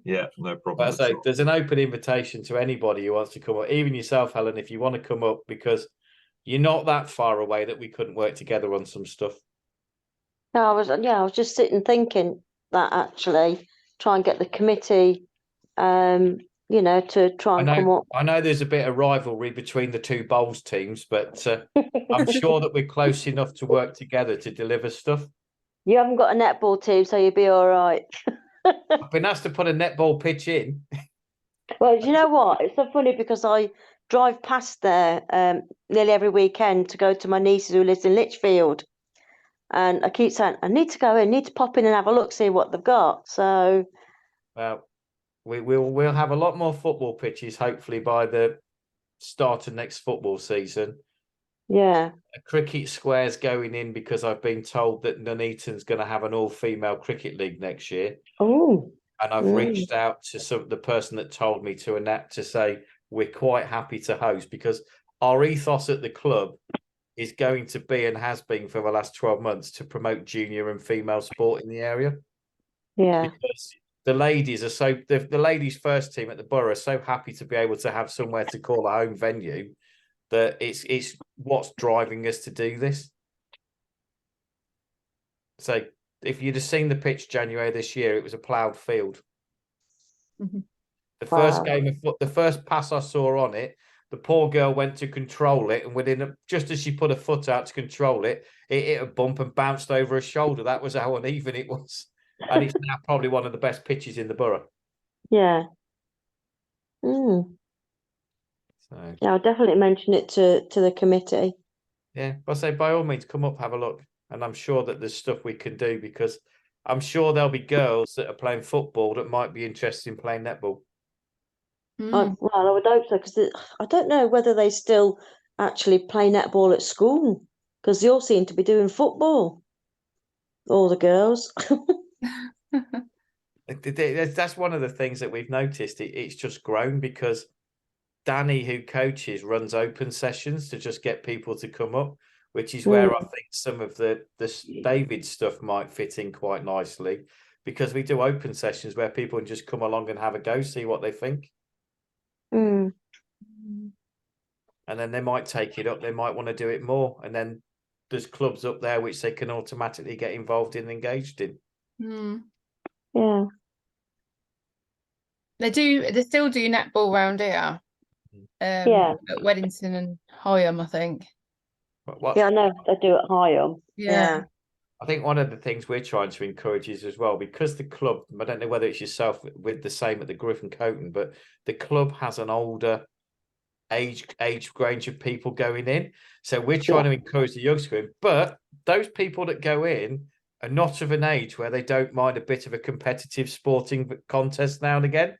Yeah, no problem. But I say there's an open invitation to anybody who wants to come up, even yourself, Helen, if you want to come up, because you're not that far away that we couldn't work together on some stuff. No, I was just sitting thinking that actually try and get the committee to try and come up. I know there's a bit of rivalry between the 2 bowls teams, but I'm sure that we're close enough to work together to deliver stuff. You haven't got a netball team, so you'll be all right. I've been asked to put a netball pitch in. Well, you know what? It's so funny, because I drive past there nearly every weekend to go to my niece who lives in Lichfield. And I keep saying, I need to go in, need to pop in and have a look, see what they've got. So, well, we'll have a lot more football pitches hopefully by the start of next football season. Yeah. A cricket square's going in because I've been told that Nuneaton's going to have an all-female cricket league next year. Oh. And I've reached out to the person that told me to say we're quite happy to host, because our ethos at the club is going to be, and has been for the last 12 months, to promote junior and female sport in the area. Yeah. Because the ladies are the ladies' first team at the Borough are so happy to be able to have somewhere to call a home venue that it's what's driving us to do this. So if you'd have seen the pitch January this year, it was a ploughed field. The first game of the first pass I saw on it, the poor girl went to control it, and just as she put her foot out to control it, it hit a bump and bounced over her shoulder. That was how uneven it was. And it's now probably one of the best pitches in the Borough. Yeah. So Yeah, I'll definitely mention it to the committee. yeah, I say by all means come up, have a look. And I'm sure that there's stuff we can do, because I'm sure there'll be girls that are playing football that might be interested in playing netball. Well, I would hope so, because I don't know whether they still actually play netball at school, because they all seem to be doing football. All the girls. That's one of the things that we've noticed. It's just grown because Danny, who coaches, runs open sessions to just get people to come up, which is where I think some of the David stuff might fit in quite nicely, because we do open sessions where people can just come along and have a go, see what they think. And then they might take it up. They might want to do it more. And then there's clubs up there which they can automatically get involved in and engaged in. Yeah. They still do netball round here. Yeah. At Weddington and Higham, I think. Yeah, I know they do at Higham. Yeah. I think one of the things we're trying to encourage is as well, because the club, I don't know whether it's yourself with the same at the Griffin Coton, but the club has an older age range of people going in. So we're trying to encourage the youngsters, but those people that go in are not of an age where they don't mind a bit of a competitive sporting contest now and again.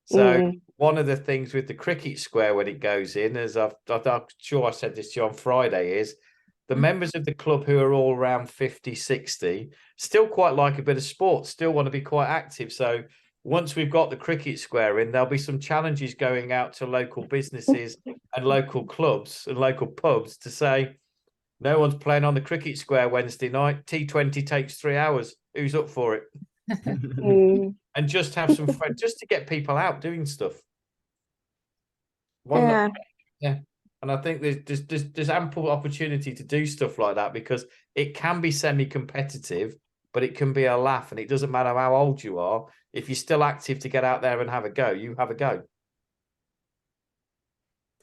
So one of the things with the cricket square when it goes in, as I'm sure I said this to you on Friday, is the members of the club who are all around 50, 60 still quite like a bit of sport, still want to be quite active. So once we've got the cricket square in, there'll be some challenges going out to local businesses and local clubs and local pubs to say, no one's playing on the cricket square Wednesday night. T20 takes 3 hours. Who's up for it? And just have some friends, just to get people out doing stuff. Yeah. And I think there's ample opportunity to do stuff like that, because it can be semi-competitive, but it can be a laugh, and it doesn't matter how old you are. If you're still active to get out there and have a go, you have a go.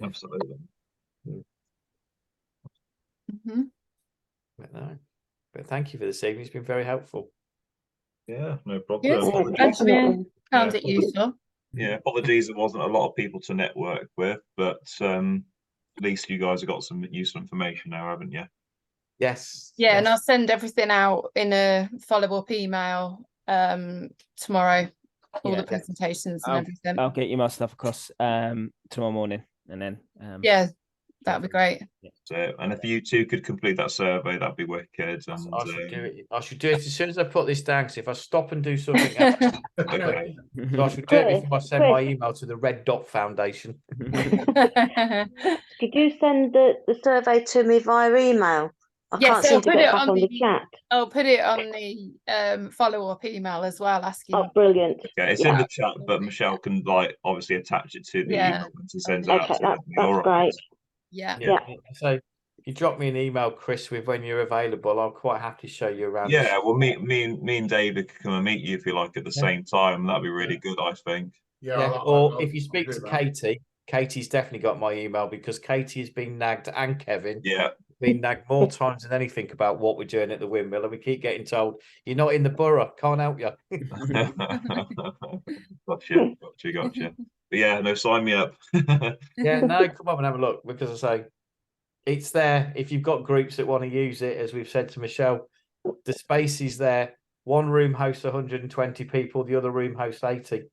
Absolutely. But thank you for this evening. It's been very helpful. Yeah, no problem. Yes, thanks for being found it useful. Yeah, apologies there wasn't a lot of people to network with, but at least you guys have got some useful information now, haven't you? Yes. Yeah, and I'll send everything out in a follow-up email tomorrow, all the presentations and everything. I'll get you my stuff across tomorrow morning, and then yeah, that'd be great. So, and if you two could complete that survey, that'd be wicked. And I should do it. I should do it as soon as I put this down. Because if I stop and do something else, okay. So I should do it before I send my email to the Red Dot Foundation. Could you send the survey to me via email? I can't seem to get back on the chat. I'll put it on the follow-up email as well, asking. Oh, brilliant. Okay, it's in the chat, but Michelle can obviously attach it to the email and she sends it out. Okay, that's great. Yeah. So if you drop me an email, Chris, with when you're available, I'll quite happy to show you around. Yeah, well, me and David can come and meet you if you like at the same time. That'd be really good, I think. Or if you speak to Katie, Katie's definitely got my email, because Katie has been nagged, and Kevin. Been nagged more times than anything about what we're doing at the windmill, and we keep getting told you're not in the borough, can't help you. Gotcha. But yeah, no, sign me up. Yeah, no, come up and have a look, because I say it's there. If you've got groups that want to use it, as we've said to Michelle, the space is there. One room hosts 120 people, the other room hosts 80.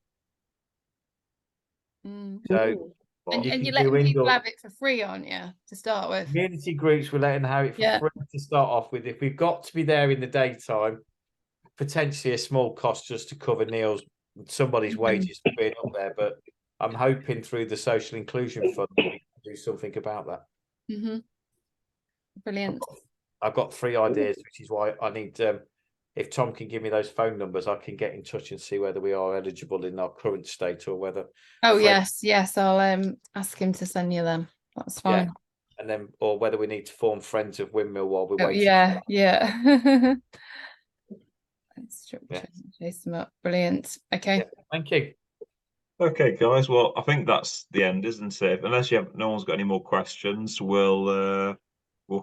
So And, You and can you're do letting people indoor- have it for free, aren't you, to start with? Community groups, we're letting have it for Yeah. free to start off with. If we've got to be there in the daytime, potentially a small cost just to cover Neil's somebody's wages for being up there. But I'm hoping through the social inclusion fund we can do something about that. Brilliant. I've got 3 ideas, which is why I need if Tom can give me those phone numbers, I can get in touch and see whether we are eligible in our current state or whether. Oh, Fred- yes, I'll ask him to send you them. That's fine. And then, or whether we need to form Friends of Windmill while we're Oh, waiting. yeah. Structure, chase them up. Brilliant. Okay. Yeah, thank you. Okay, guys. Well, I think that's the end, isn't it? Unless no one's got any more questions, we'll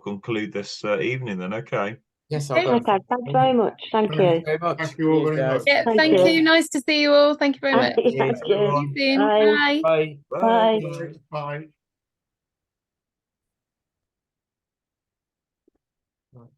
conclude this evening then. Okay. Yes, I'll go. Okay, thanks very much. Thank Thank you you. very much. Thank you all Cheers, very guys. much. Yeah, Thank thank you. you. Nice to see you all. Thank you very much. Thank Cheers, you. everyone. See you soon. Bye. Bye. Bye. Bye. Bye.